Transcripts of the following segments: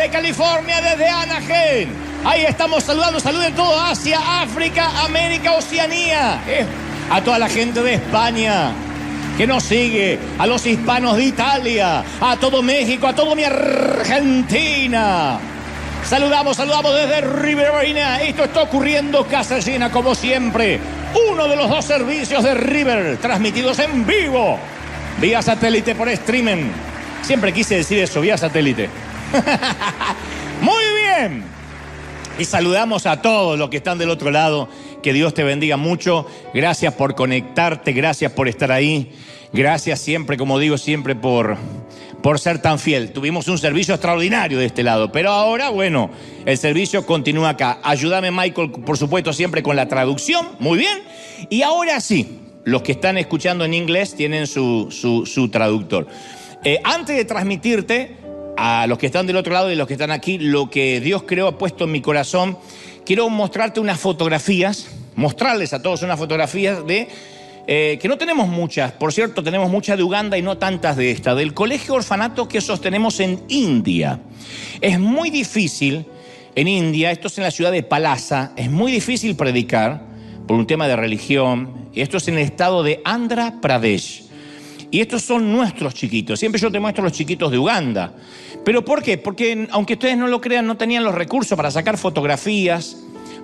de California, desde Anaheim. Ahí estamos saludando, saluden todo Asia, África, América, Oceanía. A toda la gente de España que nos sigue, a los hispanos de Italia, a todo México, a toda mi Argentina. Saludamos desde Riverina. Esto está ocurriendo casa llena como siempre. Uno de los dos servicios de River transmitidos en vivo, vía satélite por streaming. Siempre quise decir eso, vía satélite. Muy bien. Y saludamos a todos los que están del otro lado. Que Dios te bendiga mucho. Gracias por conectarte, gracias por estar ahí. Gracias siempre, como digo, siempre por ser tan fiel. Tuvimos un servicio extraordinario de este lado, pero ahora, bueno, el servicio continúa acá. Ayúdame, Michael, por supuesto, siempre con la traducción. Muy bien. Y ahora sí, los que están escuchando en inglés tienen su traductor. Antes de transmitirte a los que están del otro lado y los que están aquí, lo que Dios creo ha puesto en mi corazón, quiero mostrarte unas fotografías, mostrarles a todos unas fotografías de... que no tenemos muchas, por cierto, tenemos muchas de Uganda y no tantas de esta, del colegio orfanato que sostenemos en India. Es muy difícil en India, esto es en la ciudad de Palasa, es muy difícil predicar por un tema de religión. Esto es en el estado de Andhra Pradesh. Y estos son nuestros chiquitos. Siempre yo te muestro los chiquitos de Uganda. ¿Pero por qué? Porque, aunque ustedes no lo crean, no tenían los recursos para sacar fotografías,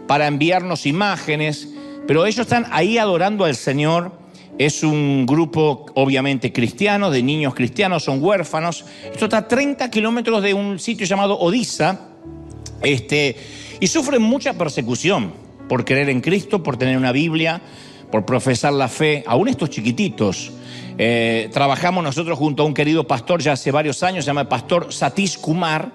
para enviarnos imágenes, pero ellos están ahí adorando al Señor. Es un grupo, obviamente, cristiano, de niños cristianos, son huérfanos. Esto está a 30 kilómetros de un sitio llamado Odisha, y sufren mucha persecución por creer en Cristo, por tener una Biblia, por profesar la fe. Aún estos chiquititos. Trabajamos nosotros junto a un querido pastor ya hace varios años, se llama el pastor Satish Kumar,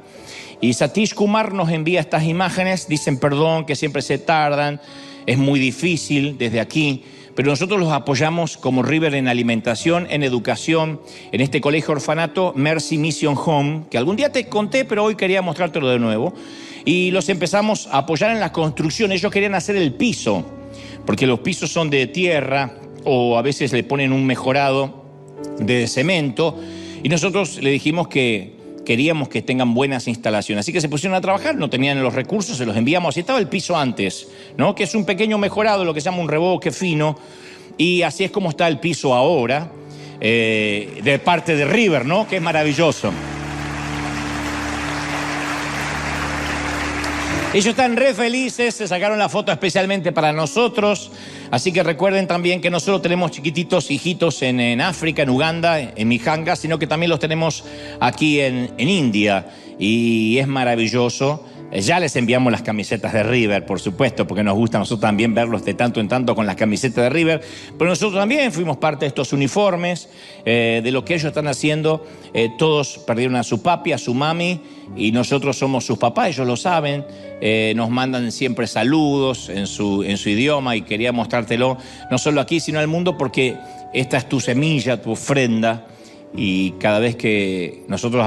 y Satish Kumar nos envía estas imágenes. Dicen perdón que siempre se tardan, es muy difícil desde aquí, pero nosotros los apoyamos como River en alimentación, en educación, en este colegio orfanato Mercy Mission Home, que algún día te conté, pero hoy quería mostrártelo de nuevo. Y los empezamos a apoyar en la construcción. Ellos querían hacer el piso, porque los pisos son de tierra, o a veces le ponen un mejorado de cemento, y nosotros le dijimos que queríamos que tengan buenas instalaciones. Así que se pusieron a trabajar, no tenían los recursos, se los enviamos. Así estaba el piso antes, ¿no? Que es un pequeño mejorado, lo que se llama un revoque fino, y así es como está el piso ahora, de parte de River, ¿no? Que es maravilloso. Ellos están re felices, se sacaron la foto especialmente para nosotros. Así que recuerden también que no solo tenemos chiquititos hijitos en África, en Uganda, en Mijanga, sino que también los tenemos aquí en India. Y es maravilloso. Ya les enviamos las camisetas de River, por supuesto, porque nos gusta a nosotros también verlos de tanto en tanto con las camisetas de River. Pero nosotros también fuimos parte de estos uniformes, de lo que ellos están haciendo. Todos perdieron a su papi, a su mami, y nosotros somos sus papás, ellos lo saben. Nos mandan siempre saludos en su idioma, y quería mostrártelo no solo aquí, sino al mundo, porque esta es tu semilla, tu ofrenda. Y cada vez que nosotros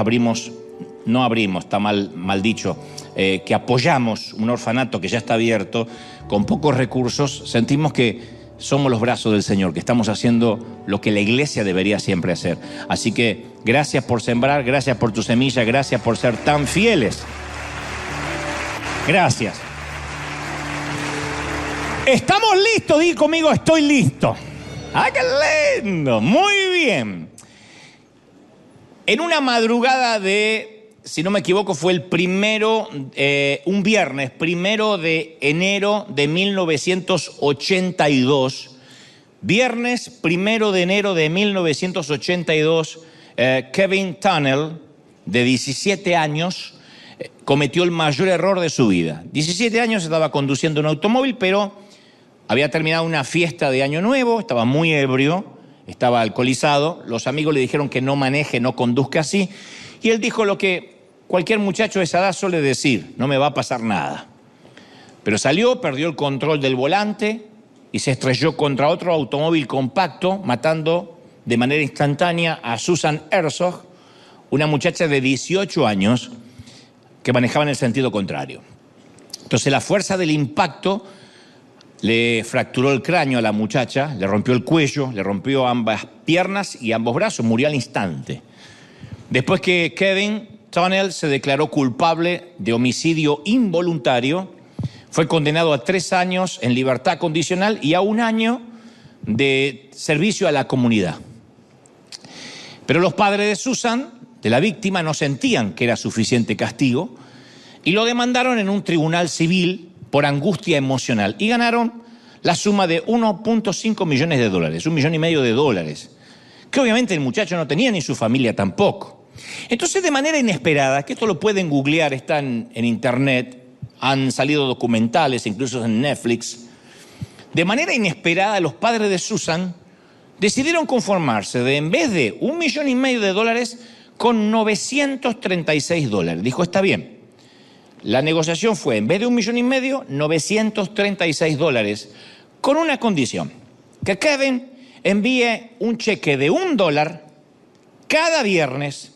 no abrimos, está mal dicho, que apoyamos un orfanato que ya está abierto, con pocos recursos, sentimos que somos los brazos del Señor, que estamos haciendo lo que la iglesia debería siempre hacer. Así que gracias por sembrar, gracias por tu semilla, gracias por ser tan fieles. Gracias. ¿Estamos listos? Di conmigo, estoy listo. ¡Ah, qué lindo! Muy bien. En una madrugada si no me equivoco, fue un viernes, 1 de enero de 1982. Viernes 1 de enero de 1982, Kevin Tunnell, de 17 años, cometió el mayor error de su vida. 17 años, estaba conduciendo un automóvil, pero había terminado una fiesta de Año Nuevo, estaba muy ebrio, estaba alcoholizado. Los amigos le dijeron que no maneje, no conduzca así. Y él dijo lo que cualquier muchacho de esa edad suele decir: no me va a pasar nada. Pero salió, perdió el control del volante y se estrelló contra otro automóvil compacto, matando de manera instantánea a Susan Herzog, una muchacha de 18 años que manejaba en el sentido contrario. Entonces la fuerza del impacto le fracturó el cráneo a la muchacha, le rompió el cuello, le rompió ambas piernas y ambos brazos, murió al instante. Después que Kevin Tunnell se declaró culpable de homicidio involuntario, fue condenado a 3 años en libertad condicional y a 1 año de servicio a la comunidad. Pero los padres de Susan, de la víctima, no sentían que era suficiente castigo y lo demandaron en un tribunal civil por angustia emocional y ganaron la suma de 1.5 millones de dólares, $1,5 millones, que obviamente el muchacho no tenía ni su familia tampoco. Entonces, de manera inesperada, que esto lo pueden googlear, están en internet, han salido documentales, incluso en Netflix, de manera inesperada los padres de Susan decidieron conformarse de, en vez de $1,5 millones, con $936. Dijo, está bien. La negociación fue, en vez de $1,5 millones, $936, con una condición, que Kevin envíe un cheque de $1 cada viernes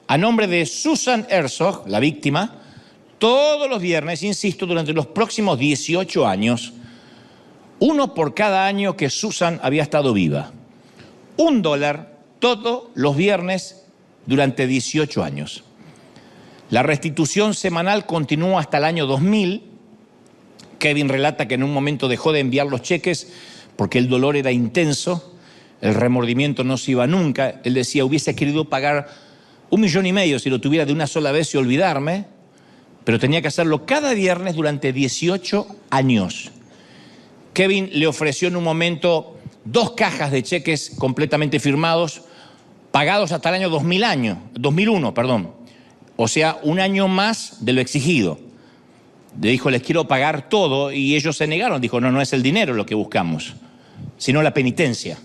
a nombre de Susan Herzog, la víctima, todos los viernes, insisto, durante los próximos 18 años, uno por cada año que Susan había estado viva. $1 todos los viernes durante 18 años. La restitución semanal continuó hasta el año 2000. Kevin relata que en un momento dejó de enviar los cheques porque el dolor era intenso, el remordimiento no se iba nunca. Él decía, hubiese querido pagar $1,5 millones si lo tuviera de una sola vez y olvidarme, pero tenía que hacerlo cada viernes durante 18 años. Kevin le ofreció en un momento 2 cajas de cheques completamente firmados, pagados hasta el año 2001, o sea, 1 año más de lo exigido. Le dijo, les quiero pagar todo, y ellos se negaron. Dijo, no es el dinero lo que buscamos, sino la penitencia.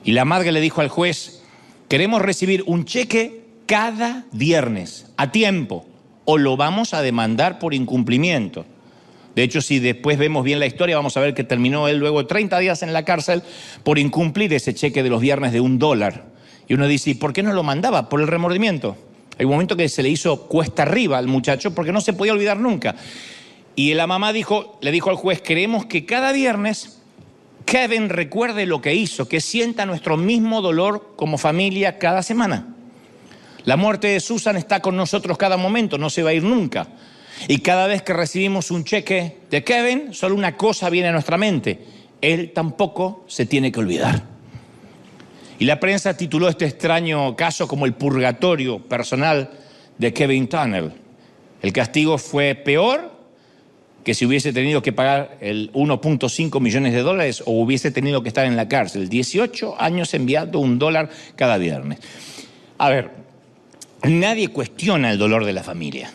Y la madre le dijo al juez, queremos recibir un cheque cada viernes, a tiempo, o lo vamos a demandar por incumplimiento. De hecho, si después vemos bien la historia, vamos a ver que terminó él luego 30 días en la cárcel por incumplir ese cheque de los viernes de $1. Y uno dice, ¿y por qué no lo mandaba? Por el remordimiento. Hay un momento que se le hizo cuesta arriba al muchacho porque no se podía olvidar nunca. Y la mamá le dijo al juez, queremos que cada viernes Kevin recuerde lo que hizo, que sienta nuestro mismo dolor como familia cada semana. La muerte de Susan está con nosotros cada momento, no se va a ir nunca. Y cada vez que recibimos un cheque de Kevin, solo una cosa viene a nuestra mente. Él tampoco se tiene que olvidar. Y la prensa tituló este extraño caso como el purgatorio personal de Kevin Tunnell. El castigo fue peor que si hubiese tenido que pagar el 1.5 millones de dólares o hubiese tenido que estar en la cárcel. 18 años enviando $1 cada viernes. A ver, nadie cuestiona el dolor de la familia.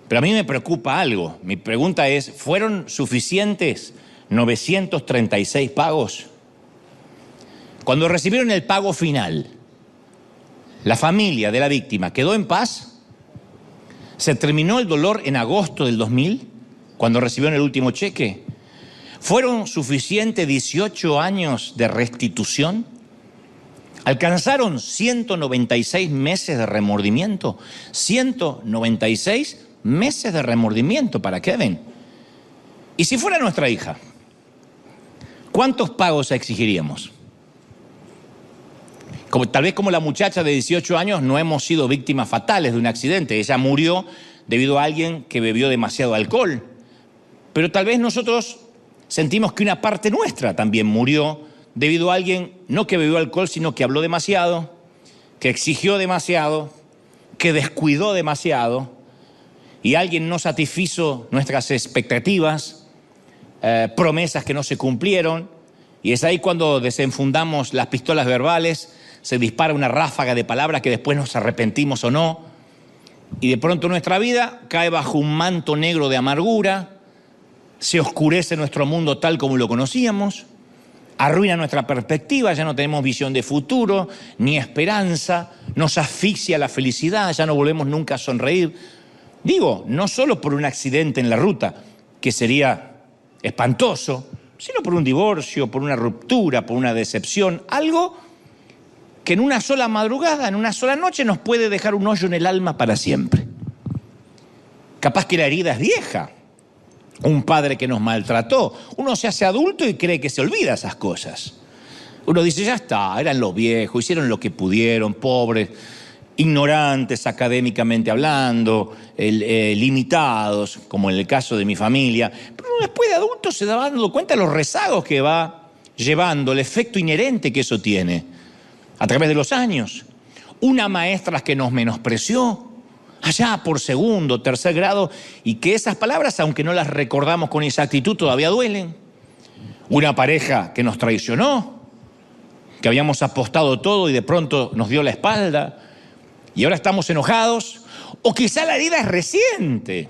Pero a mí me preocupa algo. Mi pregunta es, ¿fueron suficientes 936 pagos? Cuando recibieron el pago final, ¿la familia de la víctima quedó en paz? ¿Se terminó el dolor en agosto del 2000, cuando recibieron el último cheque? ¿Fueron suficientes 18 años de restitución? ¿Alcanzaron 196 meses de remordimiento? 196 meses de remordimiento para Kevin. ¿Y si fuera nuestra hija? ¿Cuántos pagos exigiríamos? Tal vez como la muchacha de 18 años no hemos sido víctimas fatales de un accidente. Ella murió debido a alguien que bebió demasiado alcohol. Pero tal vez nosotros sentimos que una parte nuestra también murió debido a alguien no que bebió alcohol, sino que habló demasiado, que exigió demasiado, que descuidó demasiado, y alguien no satisfizo nuestras expectativas, promesas que no se cumplieron, y es ahí cuando desenfundamos las pistolas verbales, se dispara una ráfaga de palabras que después nos arrepentimos o no, y de pronto nuestra vida cae bajo un manto negro de amargura, se oscurece nuestro mundo tal como lo conocíamos, arruina nuestra perspectiva, ya no tenemos visión de futuro, ni esperanza, nos asfixia la felicidad, ya no volvemos nunca a sonreír. Digo, no solo por un accidente en la ruta, que sería espantoso, sino por un divorcio, por una ruptura, por una decepción, algo que en una sola madrugada, en una sola noche nos puede dejar un hoyo en el alma para siempre. Capaz que la herida es vieja, un padre que nos maltrató. Uno se hace adulto y cree que se olvida esas cosas. Uno dice, ya está, eran los viejos, hicieron lo que pudieron, pobres. ignorantes académicamente hablando, limitados, como en el caso de mi familia. Pero después de adultos se va dando cuenta de los rezagos que va llevando, el efecto inherente que eso tiene a través de los años. Una maestra que nos menospreció allá por segundo, tercer grado, y que esas palabras, aunque no las recordamos con exactitud, todavía duelen. Una pareja que nos traicionó, que habíamos apostado todo y de pronto nos dio la espalda y ahora estamos enojados. O quizá la herida es reciente.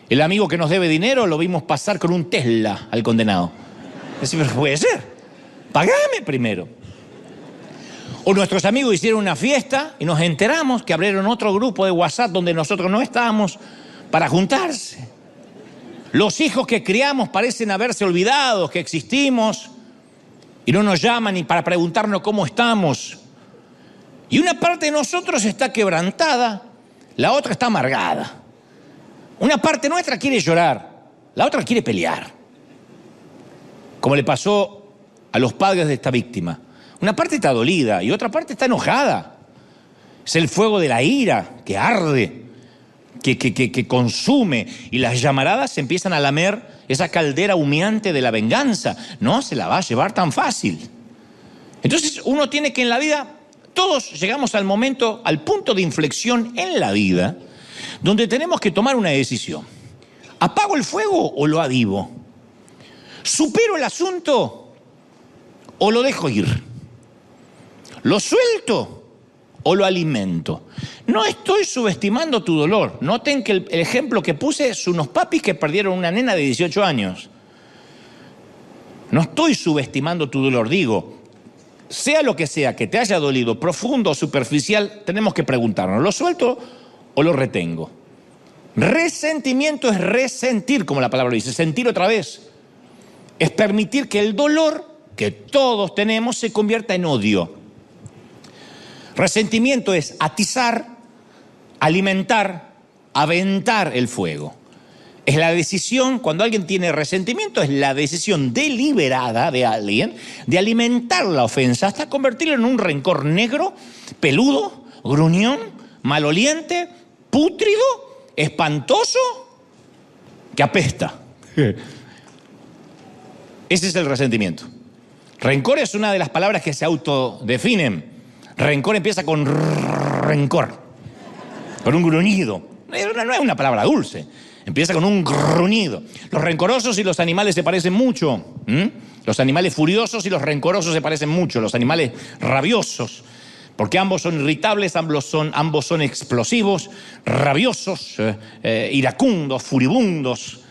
El amigo que nos debe dinero lo vimos pasar con un Tesla al condenado. Es decir, pero puede ser, pagame primero. O nuestros amigos hicieron una fiesta y nos enteramos que abrieron otro grupo de WhatsApp donde nosotros no estábamos para juntarse. Los hijos que criamos parecen haberse olvidado que existimos y no nos llaman ni para preguntarnos cómo estamos. Y una parte de nosotros está quebrantada, la otra está amargada. Una parte nuestra quiere llorar, la otra quiere pelear. Como le pasó a los padres de esta víctima. Una parte está dolida y otra parte está enojada. Es el fuego de la ira que arde, que consume, y las llamaradas empiezan a lamer esa caldera humeante de la venganza. No se la va a llevar tan fácil. Entonces uno tiene que en la vida, todos llegamos al momento, al punto de inflexión en la vida, donde tenemos que tomar una decisión. ¿Apago el fuego o lo avivo? ¿Supero el asunto o lo dejo ir? ¿Lo suelto o lo alimento? No estoy subestimando tu dolor. Noten que el ejemplo que puse es unos papis que perdieron una nena de 18 años. No estoy subestimando tu dolor. Digo, sea lo que sea que te haya dolido, profundo o superficial, tenemos que preguntarnos, ¿lo suelto o lo retengo? Resentimiento es resentir, como la palabra dice, sentir otra vez. Es permitir que el dolor que todos tenemos se convierta en odio. Resentimiento es atizar, alimentar, aventar el fuego. Es la decisión, cuando alguien tiene resentimiento, es la decisión deliberada de alguien de alimentar la ofensa hasta convertirlo en un rencor negro, peludo, gruñón, maloliente, pútrido, espantoso, que apesta. Ese es el resentimiento. Rencor es una de las palabras que se autodefinen. Rencor empieza con rencor, con un gruñido. No es una palabra dulce, empieza con un gruñido. Los rencorosos y los animales se parecen mucho. Los animales furiosos y los rencorosos se parecen mucho. Los animales rabiosos, porque ambos son irritables, ambos son explosivos, rabiosos, iracundos, furibundos.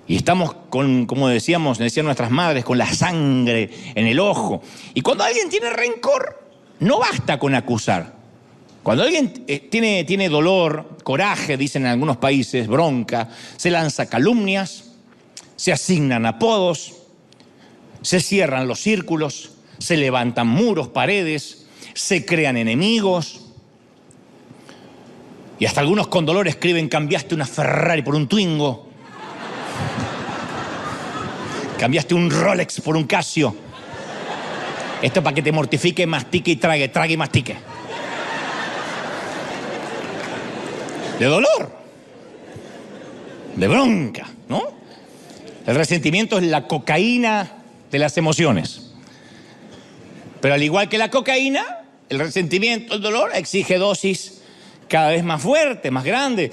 Y estamos con, como decían nuestras madres, con la sangre en el ojo. Y cuando alguien tiene rencor, no basta con acusar. Cuando alguien tiene dolor, coraje, dicen en algunos países, bronca, se lanza calumnias, se asignan apodos, se cierran los círculos, se levantan muros, paredes, se crean enemigos. Y hasta algunos con dolor escriben: cambiaste una Ferrari por un Twingo. Cambiaste un Rolex por un Casio. Esto para que te mortifique, mastique y trague y mastique. De dolor, de bronca, ¿no? El resentimiento es la cocaína de las emociones. Pero al igual que la cocaína, el resentimiento, el dolor, exige dosis cada vez más fuertes, más grandes.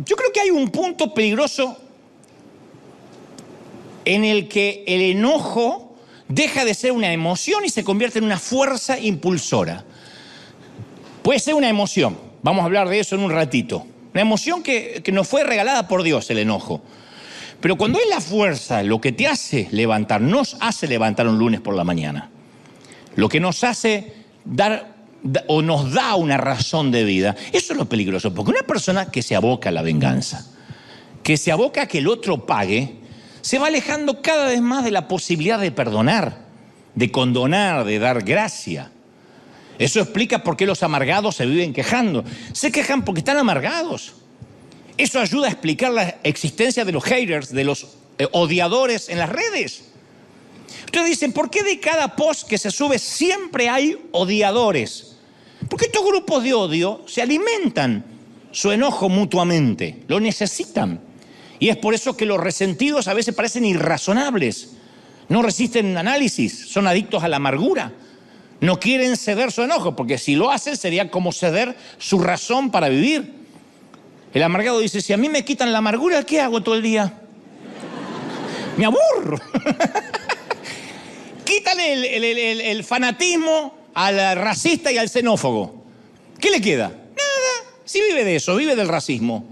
Yo creo que hay un punto peligroso en el que el enojo deja de ser una emoción y se convierte en una fuerza impulsora. Puede ser una emoción, vamos a hablar de eso en un ratito. Una emoción que nos fue regalada por Dios, el enojo. Pero cuando es la fuerza lo que te hace levantar, nos hace levantar un lunes por la mañana, lo que nos hace dar o nos da una razón de vida, eso es lo peligroso. Porque una persona que se aboca a la venganza, que se aboca a que el otro pague, se va alejando cada vez más de la posibilidad de perdonar, de condonar, de dar gracia. Eso explica por qué los amargados se viven quejando. Se quejan porque están amargados. Eso ayuda a explicar la existencia de los haters, de los odiadores en las redes. Ustedes dicen, ¿por qué de cada post que se sube siempre hay odiadores? Porque estos grupos de odio se alimentan su enojo mutuamente, lo necesitan. Y es por eso que los resentidos a veces parecen irrazonables. No resisten análisis, son adictos a la amargura. No quieren ceder su enojo, porque si lo hacen sería como ceder su razón para vivir. El amargado dice, si a mí me quitan la amargura, ¿qué hago todo el día? Me aburro. Quítale el fanatismo al racista y al xenófobo. ¿Qué le queda? Nada. Si vive de eso, vive del racismo.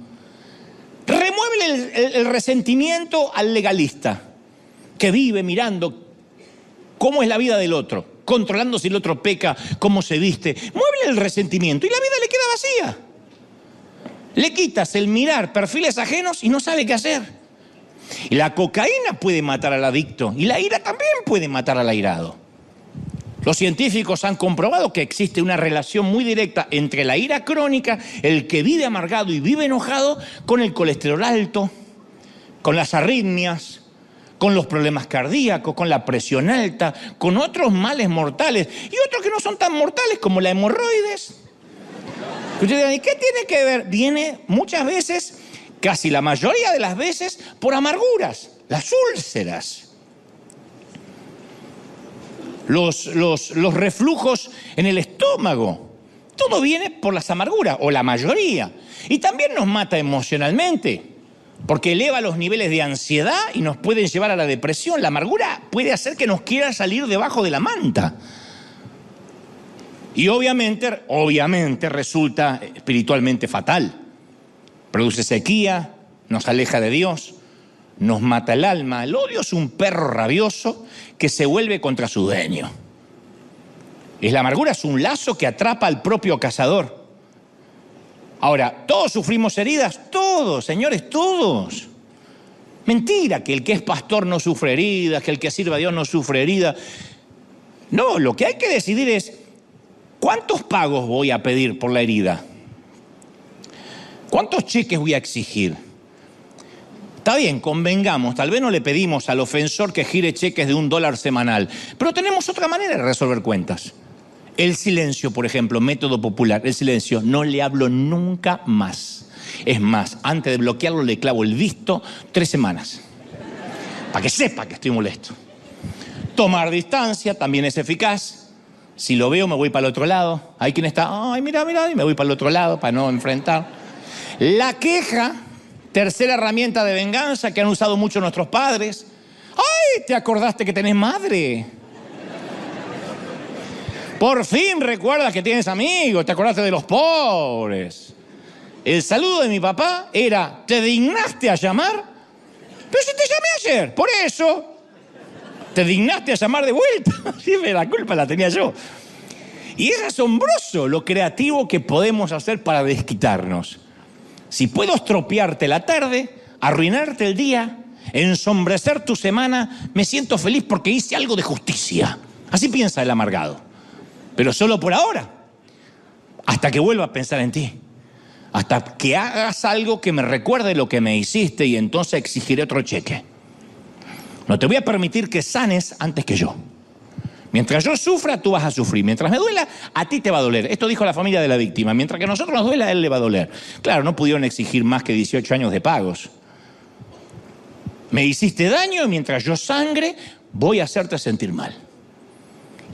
Remuévele el resentimiento al legalista, que vive mirando cómo es la vida del otro, controlando si el otro peca, cómo se viste. Muévele el resentimiento y la vida le queda vacía. Le quitas el mirar perfiles ajenos y no sabe qué hacer. Y la cocaína puede matar al adicto y la ira también puede matar al airado. Los científicos han comprobado que existe una relación muy directa entre la ira crónica, el que vive amargado y vive enojado, con el colesterol alto, con las arritmias, con los problemas cardíacos, con la presión alta, con otros males mortales y otros que no son tan mortales como la hemorroides. Ustedes dirán, ¿y qué tiene que ver? Viene muchas veces, casi la mayoría de las veces, por amarguras, las úlceras. Los reflujos en el estómago. Todo viene por las amarguras, o la mayoría. Y también nos mata emocionalmente, porque eleva los niveles de ansiedad y nos puede llevar a la depresión. La amargura puede hacer que nos quiera salir debajo de la manta. Y obviamente resulta espiritualmente fatal. Produce sequía, nos aleja de Dios, nos mata el alma. El odio es un perro rabioso que se vuelve contra su dueño. La amargura es un lazo que atrapa al propio cazador. Ahora, ¿todos sufrimos heridas? Todos, señores, todos. Mentira que el que es pastor no sufre heridas, que el que sirve a Dios no sufre heridas. No, lo que hay que decidir es, ¿cuántos pagos voy a pedir por la herida? ¿Cuántos cheques voy a exigir? Está bien, convengamos, tal vez no le pedimos al ofensor que gire cheques de $1 semanal, pero tenemos otra manera de resolver cuentas. El silencio, por ejemplo, método popular, el silencio, no le hablo nunca más. Es más, antes de bloquearlo le clavo el visto 3 semanas, para que sepa que estoy molesto. Tomar distancia también es eficaz. Si lo veo, me voy para el otro lado. Hay quien está, ay, mira, y me voy para el otro lado para no enfrentar. La queja, tercera herramienta de venganza que han usado mucho nuestros padres. ¡Ay, te acordaste que tenés madre! Por fin recuerdas que tienes amigos, te acordaste de los pobres. El saludo de mi papá era, ¿te dignaste a llamar? Pero si te llamé ayer, por eso. ¿Te dignaste a llamar de vuelta? Sí, la culpa la tenía yo. Y es asombroso lo creativo que podemos hacer para desquitarnos. Si puedo estropearte la tarde, arruinarte el día, ensombrecer tu semana, me siento feliz porque hice algo de justicia. Así piensa el amargado. Pero solo por ahora. Hasta que vuelva a pensar en ti. Hasta que hagas algo que me recuerde lo que me hiciste y entonces exigiré otro cheque. No te voy a permitir que sanes antes que yo. Mientras yo sufra, tú vas a sufrir. Mientras me duela, a ti te va a doler. Esto dijo la familia de la víctima. Mientras que a nosotros nos duela, a él le va a doler. Claro, no pudieron exigir más que 18 años de pagos. Me hiciste daño y mientras yo sangre, voy a hacerte sentir mal.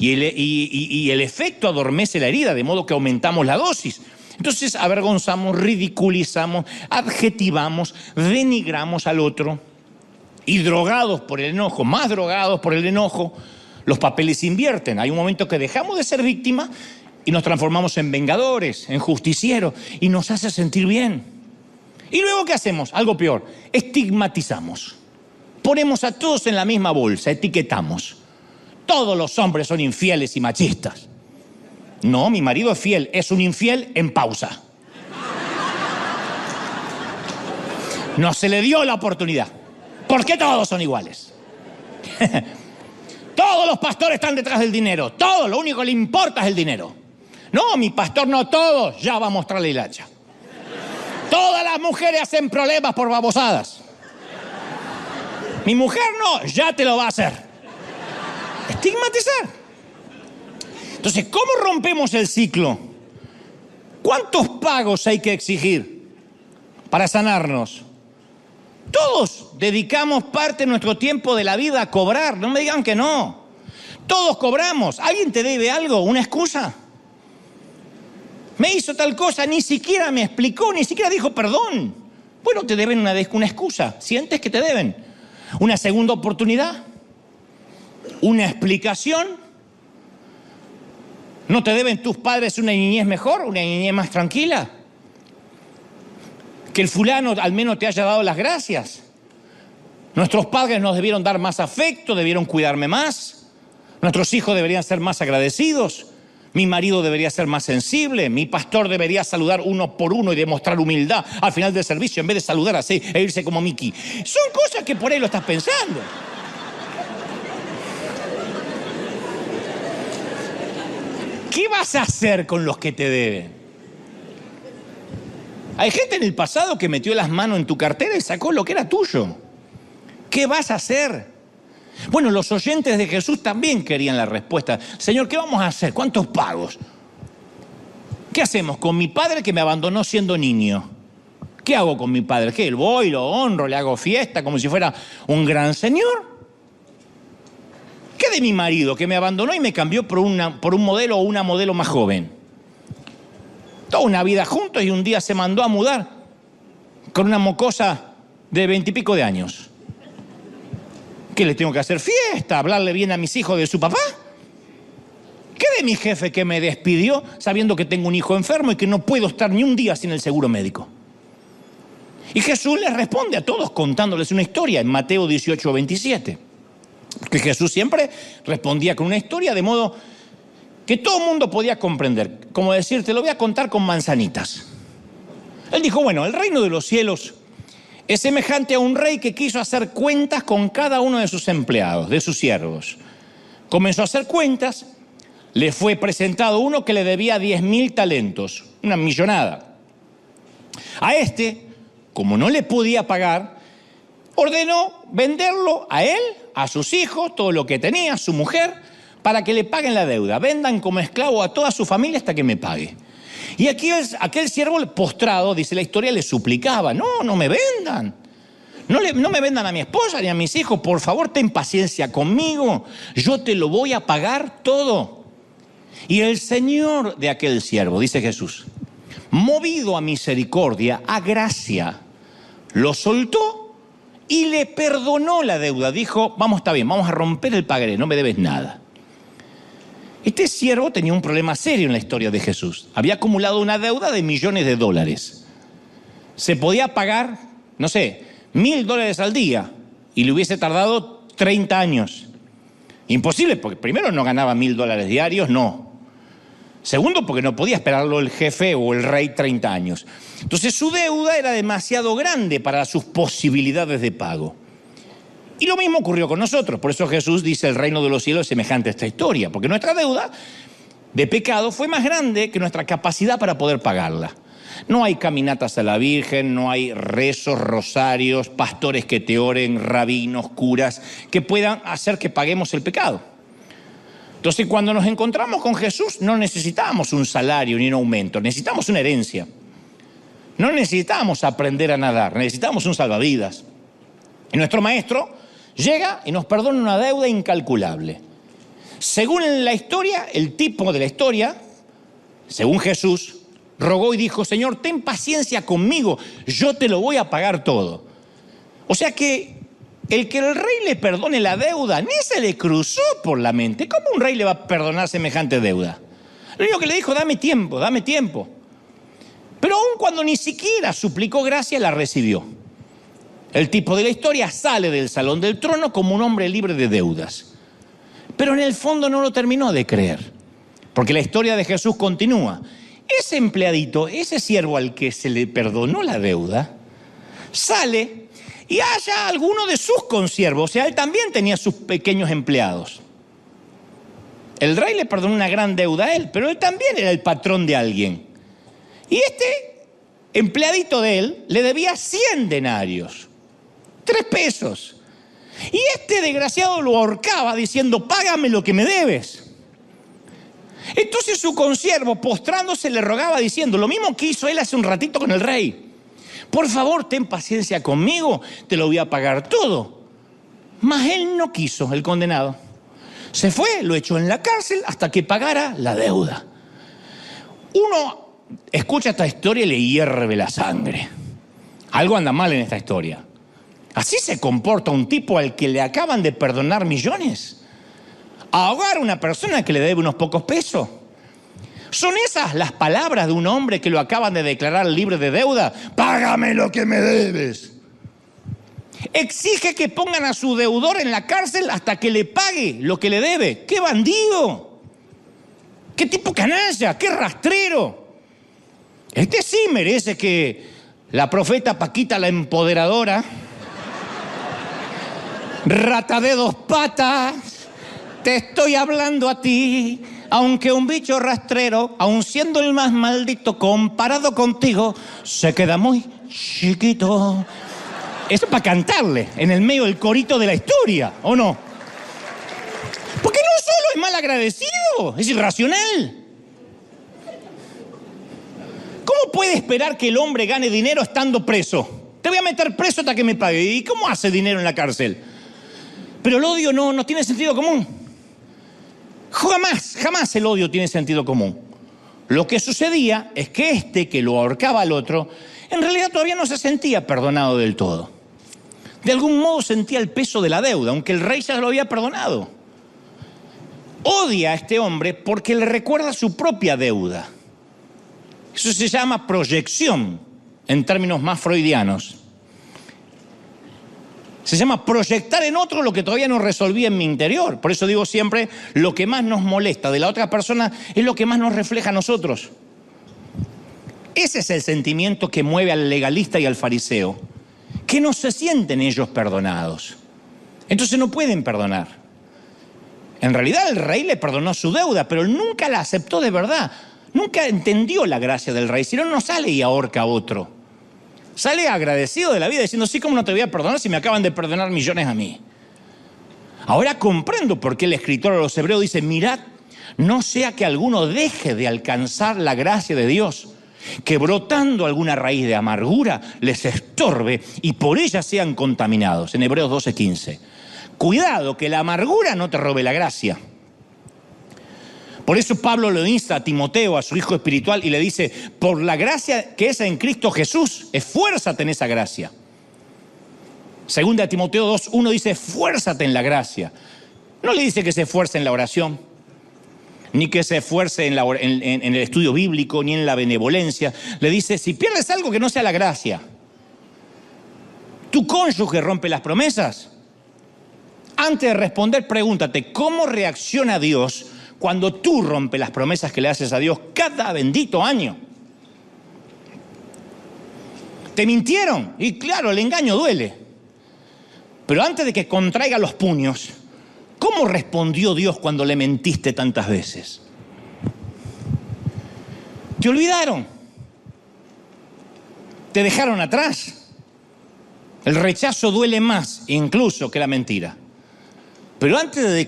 Y el efecto adormece la herida, de modo que aumentamos la dosis. Entonces avergonzamos, ridiculizamos, adjetivamos, denigramos al otro. Y drogados por el enojo, más drogados por el enojo, los papeles se invierten. Hay un momento que dejamos de ser víctimas y nos transformamos en vengadores, en justicieros, y nos hace sentir bien. ¿Y luego qué hacemos? Algo peor, estigmatizamos. Ponemos a todos en la misma bolsa, etiquetamos. Todos los hombres son infieles y machistas. No, mi marido es fiel, es un infiel en pausa. No se le dio la oportunidad. ¿Por qué todos son iguales? Todos los pastores están detrás del dinero. Todos, lo único que le importa es el dinero. No, mi pastor no todos. Ya va a mostrarle el hacha. Todas las mujeres hacen problemas por babosadas. Mi mujer no, ya te lo va a hacer. Estigmatizar. Entonces, ¿cómo rompemos el ciclo? ¿Cuántos pagos hay que exigir para sanarnos? Todos dedicamos parte de nuestro tiempo de la vida a cobrar, no me digan que no. Todos cobramos. ¿Alguien te debe algo? ¿Una excusa? Me hizo tal cosa, ni siquiera me explicó, ni siquiera dijo perdón. Bueno, te deben una excusa. ¿Sientes que te deben? ¿Una segunda oportunidad? ¿Una explicación? ¿No te deben tus padres una niñez mejor, una niñez más tranquila? Que el fulano al menos te haya dado las gracias. Nuestros padres nos debieron dar más afecto, debieron cuidarme más. Nuestros hijos deberían ser más agradecidos. Mi marido debería ser más sensible. Mi pastor debería saludar uno por uno y demostrar humildad al final del servicio en vez de saludar así e irse como Mickey. Son cosas que por ahí lo estás pensando. ¿Qué vas a hacer con los que te deben? Hay gente en el pasado que metió las manos en tu cartera y sacó lo que era tuyo. ¿Qué vas a hacer? Bueno, los oyentes de Jesús también querían la respuesta. Señor, ¿qué vamos a hacer? ¿Cuántos pagos? ¿Qué hacemos con mi padre que me abandonó siendo niño? ¿Qué hago con mi padre? ¿Qué? Voy, lo honro, le hago fiesta como si fuera un gran señor. ¿Qué de mi marido que me abandonó y me cambió por un modelo o una modelo más joven? Toda una vida juntos y un día se mandó a mudar con una mocosa de 20 y pico de años. ¿Qué, le tengo que hacer fiesta? ¿Hablarle bien a mis hijos de su papá? ¿Qué de mi jefe que me despidió sabiendo que tengo un hijo enfermo y que no puedo estar ni un día sin el seguro médico? Y Jesús les responde a todos contándoles una historia en Mateo 18:27. Porque Jesús siempre respondía con una historia de modo que todo el mundo podía comprender. Como decir, te lo voy a contar con manzanitas. Él dijo, bueno, el reino de los cielos es semejante a un rey que quiso hacer cuentas con cada uno de sus empleados, de sus siervos. Comenzó a hacer cuentas, le fue presentado uno que le debía 10.000 talentos, una millonada. A este, como no le podía pagar, ordenó venderlo a él, a sus hijos, todo lo que tenía, a su mujer, para que le paguen la deuda. Vendan como esclavo a toda su familia hasta que me pague. Y aquí aquel siervo postrado, dice la historia, le suplicaba, no me vendan. No me vendan a mi esposa ni a mis hijos, por favor, ten paciencia conmigo. Yo te lo voy a pagar todo. Y el Señor de aquel siervo, dice Jesús, movido a misericordia, a gracia, lo soltó y le perdonó la deuda. Dijo, vamos, está bien, vamos a romper el pagaré, no me debes nada. Este siervo tenía un problema serio en la historia de Jesús. Había acumulado una deuda de millones de dólares. Se podía pagar, no sé, $1.000 al día y le hubiese tardado 30 años. Imposible, porque primero no ganaba $1.000 diarios, no. Segundo, porque no podía esperarlo el jefe o el rey 30 años. Entonces su deuda era demasiado grande para sus posibilidades de pago. Y lo mismo ocurrió con nosotros. Por eso Jesús dice, el reino de los cielos es semejante a esta historia. Porque nuestra deuda de pecado fue más grande que nuestra capacidad para poder pagarla. No hay caminatas a la Virgen, no hay rezos, rosarios, pastores que te oren, rabinos, curas, que puedan hacer que paguemos el pecado. Entonces, cuando nos encontramos con Jesús, no necesitamos un salario ni un aumento, necesitamos una herencia. No necesitamos aprender a nadar, necesitamos un salvavidas. Y nuestro maestro llega y nos perdona una deuda incalculable. Según la historia, el tipo de la historia, según Jesús, rogó y dijo, Señor, ten paciencia conmigo, yo te lo voy a pagar todo. O sea que el rey le perdone la deuda, ni se le cruzó por la mente. ¿Cómo un rey le va a perdonar semejante deuda? Lo único que le dijo, dame tiempo, dame tiempo. Pero aun cuando ni siquiera suplicó gracia, la recibió. El tipo de la historia sale del salón del trono como un hombre libre de deudas. Pero en el fondo no lo terminó de creer, porque la historia de Jesús continúa. Ese empleadito, ese siervo al que se le perdonó la deuda, sale y halla a alguno de sus consiervos. O sea, él también tenía sus pequeños empleados. El rey le perdonó una gran deuda a él, pero él también era el patrón de alguien. Y este empleadito de él le debía 100 denarios, 3 pesos. Y este desgraciado lo ahorcaba diciendo, págame lo que me debes. Entonces su consiervo, postrándose, le rogaba diciendo, lo mismo que hizo él hace un ratito con el rey: por favor, ten paciencia conmigo, te lo voy a pagar todo. Mas él no quiso, el condenado. Se fue, lo echó en la cárcel hasta que pagara la deuda. Uno escucha esta historia y le hierve la sangre. Algo anda mal en esta historia. ¿Así se comporta un tipo al que le acaban de perdonar millones? ¿Ahogar a una persona que le debe unos pocos pesos? ¿Son esas las palabras de un hombre que lo acaban de declarar libre de deuda? ¡Págame lo que me debes! Exige que pongan a su deudor en la cárcel hasta que le pague lo que le debe. ¡Qué bandido! ¡Qué tipo canalla! ¡Qué rastrero! Este sí merece que la profeta Paquita, la empoderadora, rata de dos patas, te estoy hablando a ti, aunque un bicho rastrero, aun siendo el más maldito, comparado contigo, se queda muy chiquito. Eso es para cantarle en el medio del corito de la historia, ¿o no? Porque no solo es mal agradecido, es irracional. ¿Cómo puede esperar que el hombre gane dinero estando preso? Te voy a meter preso hasta que me pague. ¿Y cómo hace dinero en la cárcel? Pero el odio no tiene sentido común. Jamás el odio tiene sentido común. Lo que sucedía es que este que lo ahorcaba al otro, en realidad todavía no se sentía perdonado del todo. De algún modo sentía el peso de la deuda, aunque el rey ya lo había perdonado. Odia a este hombre porque le recuerda su propia deuda. Eso se llama proyección, en términos más freudianos. Se llama proyectar en otro lo que todavía no resolví en mi interior. Por eso digo siempre, lo que más nos molesta de la otra persona es lo que más nos refleja a nosotros. Ese es el sentimiento que mueve al legalista y al fariseo, que no se sienten ellos perdonados. Entonces no pueden perdonar. En realidad el rey le perdonó su deuda, pero él nunca la aceptó de verdad. Nunca entendió la gracia del rey, si no sale y ahorca a otro. Sale agradecido de la vida diciendo, sí, ¿cómo no te voy a perdonar si me acaban de perdonar millones a mí? Ahora comprendo por qué el escritor a los hebreos dice, mirad, no sea que alguno deje de alcanzar la gracia de Dios, que brotando alguna raíz de amargura les estorbe y por ella sean contaminados. En Hebreos 12:15. Cuidado que la amargura no te robe la gracia. Por eso Pablo lo insta a Timoteo, a su hijo espiritual, y le dice, por la gracia que es en Cristo Jesús, esfuérzate en esa gracia. Segunda de Timoteo 2:1 dice, esfuérzate en la gracia. No le dice que se esfuerce en la oración, ni que se esfuerce en el estudio bíblico, ni en la benevolencia. Le dice, si pierdes algo que no sea la gracia. ¿Tu cónyuge rompe las promesas? Antes de responder, pregúntate, ¿cómo reacciona Dios cuando tú rompes las promesas que le haces a Dios cada bendito año? Te mintieron, y claro, el engaño duele. Pero antes de que contraiga los puños, ¿cómo respondió Dios cuando le mentiste tantas veces? Te olvidaron. Te dejaron atrás. El rechazo duele más incluso que la mentira. Pero antes de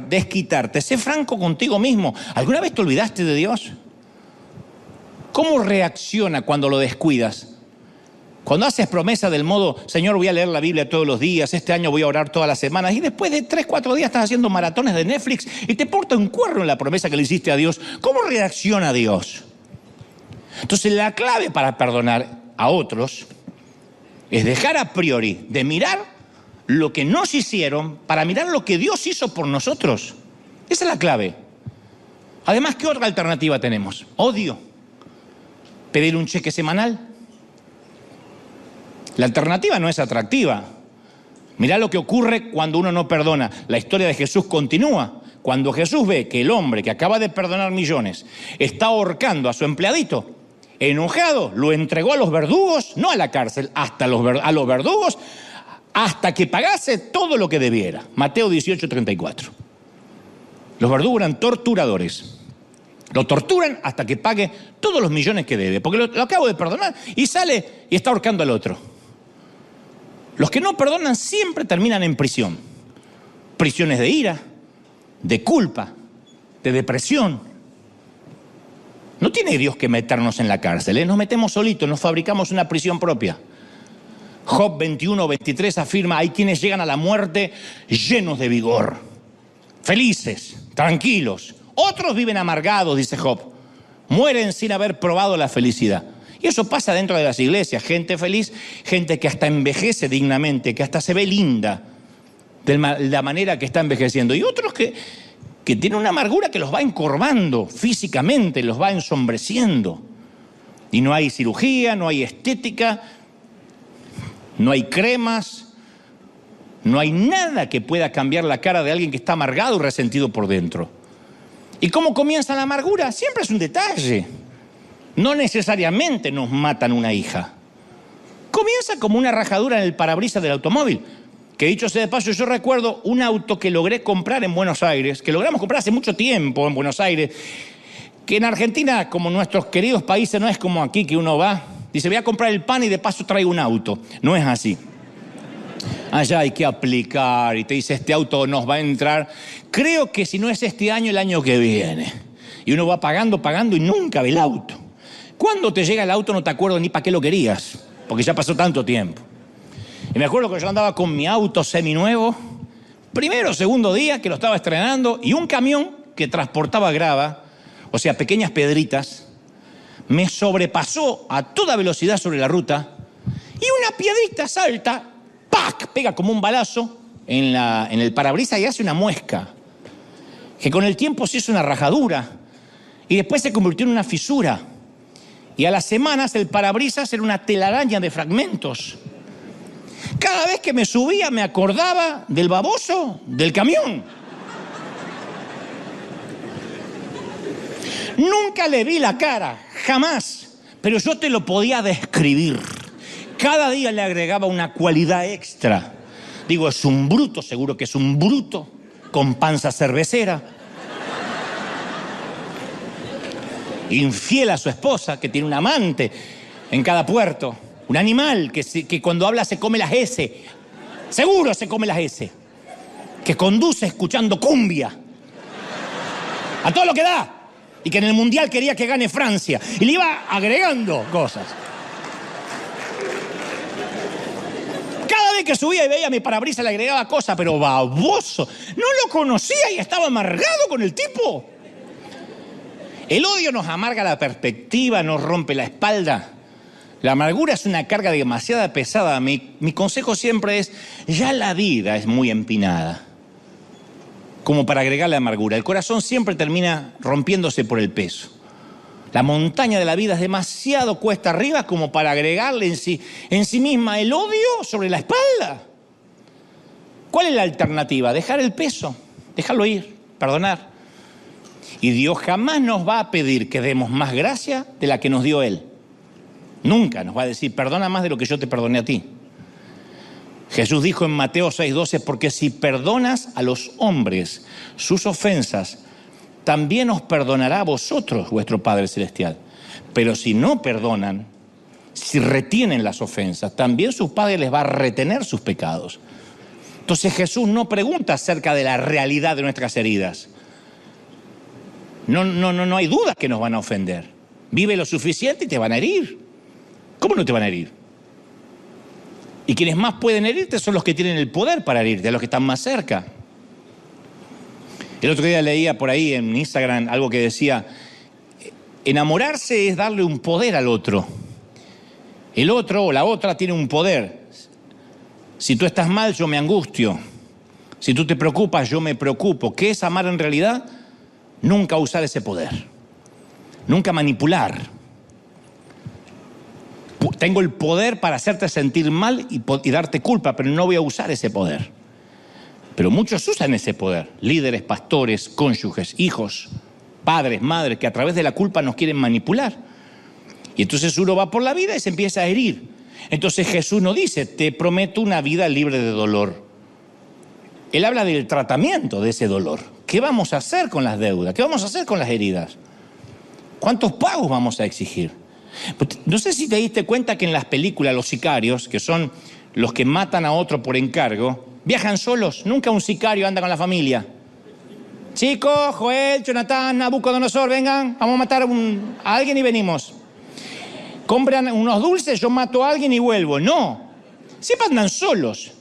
desquitarte, sé franco contigo mismo. ¿Alguna vez te olvidaste de Dios? ¿Cómo reacciona cuando lo descuidas? Cuando haces promesa del modo, Señor, voy a leer la Biblia todos los días, este año voy a orar todas las semanas, y después de 3-4 días estás haciendo maratones de Netflix y te porta un cuerno en la promesa que le hiciste a Dios. ¿Cómo reacciona Dios? Entonces la clave para perdonar a otros es dejar a priori de mirar lo que nos hicieron para mirar lo que Dios hizo por nosotros. Esa es la clave. Además, ¿qué otra alternativa tenemos? Odio. Pedir un cheque semanal. La alternativa no es atractiva. Mirá lo que ocurre cuando uno no perdona. La historia de Jesús continúa. Cuando Jesús ve que el hombre que acaba de perdonar millones está ahorcando a su empleadito, enojado, lo entregó a los verdugos, no a la cárcel, a los verdugos, hasta que pagase todo lo que debiera. Mateo 18:34. Los verdugos eran torturadores. Lo torturan hasta que pague todos los millones que debe, porque lo acabo de perdonar, y sale y está ahorcando al otro. Los que no perdonan siempre terminan en prisión. Prisiones de ira, de culpa, de depresión, No tiene Dios que meternos en la cárcel, ¿eh? Nos metemos solitos, nos fabricamos una prisión propia. Job 21:23 afirma, hay quienes llegan a la muerte llenos de vigor, felices, tranquilos. Otros viven amargados, dice Job, mueren sin haber probado la felicidad. Y eso pasa dentro de las iglesias, gente feliz, gente que hasta envejece dignamente, que hasta se ve linda de la manera que está envejeciendo. Y otros que tienen una amargura que los va encorvando físicamente, los va ensombreciendo. Y no hay cirugía, no hay estética, no hay cremas, no hay nada que pueda cambiar la cara de alguien que está amargado y resentido por dentro. ¿Y cómo comienza la amargura? Siempre es un detalle. No necesariamente nos matan una hija. Comienza como una rajadura en el parabrisas del automóvil. Que dicho sea de paso, yo recuerdo un auto que logré comprar en Buenos Aires, que logramos comprar hace mucho tiempo en Buenos Aires, que en Argentina, como nuestros queridos países, no es como aquí que uno va, dice, voy a comprar el pan y de paso traigo un auto. No es así. Allá hay que aplicar y te dice, este auto nos va a entrar, creo que si no es este año, el año que viene. Y uno va pagando y nunca ve el auto. Cuando te llega el auto no te acuerdas ni para qué lo querías, porque ya pasó tanto tiempo. Y me acuerdo que yo andaba con mi auto seminuevo, primero o segundo día que lo estaba estrenando, y un camión que transportaba grava, o sea, pequeñas piedritas, me sobrepasó a toda velocidad sobre la ruta, y una piedrita salta, ¡pac!, pega como un balazo en el parabrisas y hace una muesca, que con el tiempo se hizo una rajadura, y después se convirtió en una fisura. Y a las semanas el parabrisas era una telaraña de fragmentos. Cada vez que me subía me acordaba del baboso del camión. Nunca le vi la cara, jamás, pero yo te lo podía describir. Cada día le agregaba una cualidad extra. Digo, es un bruto, seguro que es un bruto, con panza cervecera. Infiel a su esposa, que tiene un amante en cada puerto. Un animal que cuando habla se come las S. Seguro se come las S. Que conduce escuchando cumbia. A todo lo que da. Y que en el Mundial quería que gane Francia. Y le iba agregando cosas. Cada vez que subía y veía mi parabrisas le agregaba cosas, pero baboso. No lo conocía y estaba amargado con el tipo. El odio nos amarga la perspectiva, nos rompe la espalda. La amargura es una carga demasiado pesada. Mi consejo siempre es, ya la vida es muy empinada como para agregarle amargura. El corazón siempre termina rompiéndose por el peso. La montaña de la vida es demasiado cuesta arriba como para agregarle en sí misma el odio sobre la espalda. ¿Cuál es la alternativa? Dejar el peso, dejarlo ir, perdonar. Y Dios jamás nos va a pedir que demos más gracia de la que nos dio Él. Nunca nos va a decir, perdona más de lo que yo te perdoné a ti. Jesús dijo en Mateo 6:12, porque si perdonas a los hombres sus ofensas, también os perdonará a vosotros vuestro Padre Celestial. Pero si no perdonan, si retienen las ofensas, también su Padre les va a retener sus pecados. Entonces Jesús no pregunta acerca de la realidad de nuestras heridas. No hay duda que nos van a ofender. Vive lo suficiente y te van a herir. ¿Cómo no te van a herir? Y quienes más pueden herirte son los que tienen el poder para herirte, los que están más cerca. El otro día leía por ahí en Instagram algo que decía, enamorarse es darle un poder al otro. El otro o la otra tiene un poder. Si tú estás mal, yo me angustio. Si tú te preocupas, yo me preocupo. ¿Qué es amar en realidad? Nunca usar ese poder. Nunca manipular. Tengo el poder para hacerte sentir mal y darte culpa, pero no voy a usar ese poder. Pero muchos usan ese poder. Líderes, pastores, cónyuges, hijos, padres, madres, que a través de la culpa nos quieren manipular. Y entonces uno va por la vida y se empieza a herir. Entonces Jesús no dice, te prometo una vida libre de dolor. Él habla del tratamiento de ese dolor. ¿Qué vamos a hacer con las deudas? ¿Qué vamos a hacer con las heridas? ¿Cuántos pagos vamos a exigir? No sé si te diste cuenta que en las películas los sicarios, que son los que matan a otro por encargo, viajan solos. Nunca un sicario anda con la familia. Chicos, Joel, Jonathan, Nabucodonosor, vengan, vamos a matar a alguien y venimos. Compran unos dulces, yo mato a alguien y vuelvo. No, siempre andan solos.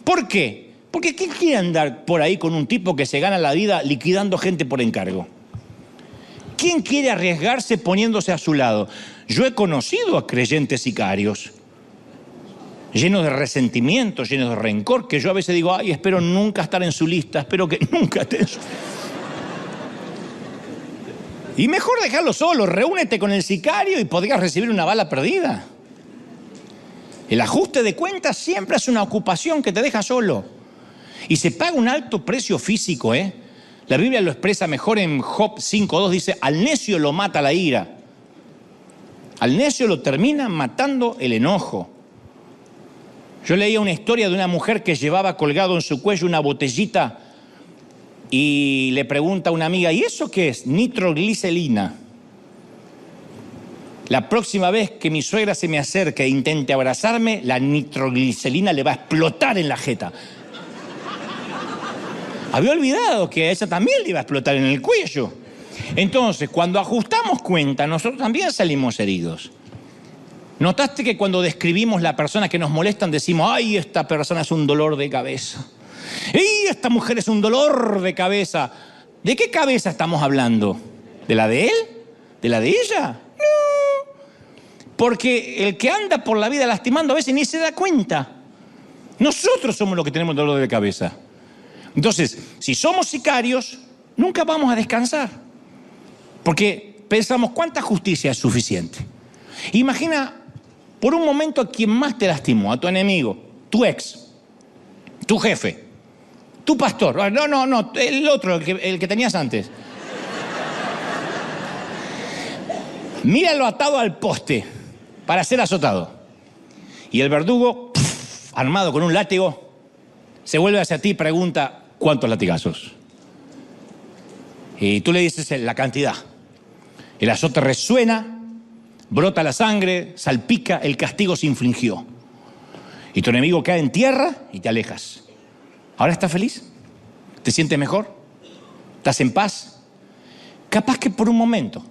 ¿Por qué? Porque ¿quién quiere andar por ahí con un tipo que se gana la vida liquidando gente por encargo? ¿Quién quiere arriesgarse poniéndose a su lado? Yo he conocido a creyentes sicarios, llenos de resentimiento, llenos de rencor, que yo a veces digo, ay, espero nunca estar en su lista, espero que nunca esté en su... Y mejor dejarlo solo, reúnete con el sicario y podrías recibir una bala perdida. El ajuste de cuentas siempre es una ocupación que te deja solo. Y se paga un alto precio físico, ¿eh? La Biblia lo expresa mejor en Job 5:2, dice, al necio lo mata la ira. Al necio lo termina matando el enojo. Yo leía una historia de una mujer que llevaba colgado en su cuello una botellita y le pregunta a una amiga, ¿y eso qué es? Nitroglicerina. La próxima vez que mi suegra se me acerque e intente abrazarme, la nitroglicerina le va a explotar en la jeta. Había olvidado que a ella también le iba a explotar en el cuello. Entonces, cuando ajustamos cuenta, nosotros también salimos heridos. ¿Notaste que cuando describimos la persona que nos molestan decimos, ay, esta persona es un dolor de cabeza? ¡Y esta mujer es un dolor de cabeza! ¿De qué cabeza estamos hablando? ¿De la de él? ¿De la de ella? No. Porque el que anda por la vida lastimando a veces ni se da cuenta. Nosotros somos los que tenemos dolor de cabeza. Entonces, si somos sicarios, nunca vamos a descansar. Porque pensamos, ¿cuánta justicia es suficiente? Imagina por un momento a quien más te lastimó, a tu enemigo, tu ex, tu jefe, tu pastor. No, el otro, el que tenías antes. Míralo atado al poste para ser azotado. Y el verdugo, armado con un látigo, se vuelve hacia ti y pregunta, ¿cuántos latigazos? Y tú le dices la cantidad. El azote resuena, brota la sangre, salpica, el castigo se infligió. Y tu enemigo cae en tierra y te alejas. ¿Ahora estás feliz? ¿Te sientes mejor? ¿Estás en paz? Capaz que por un momento.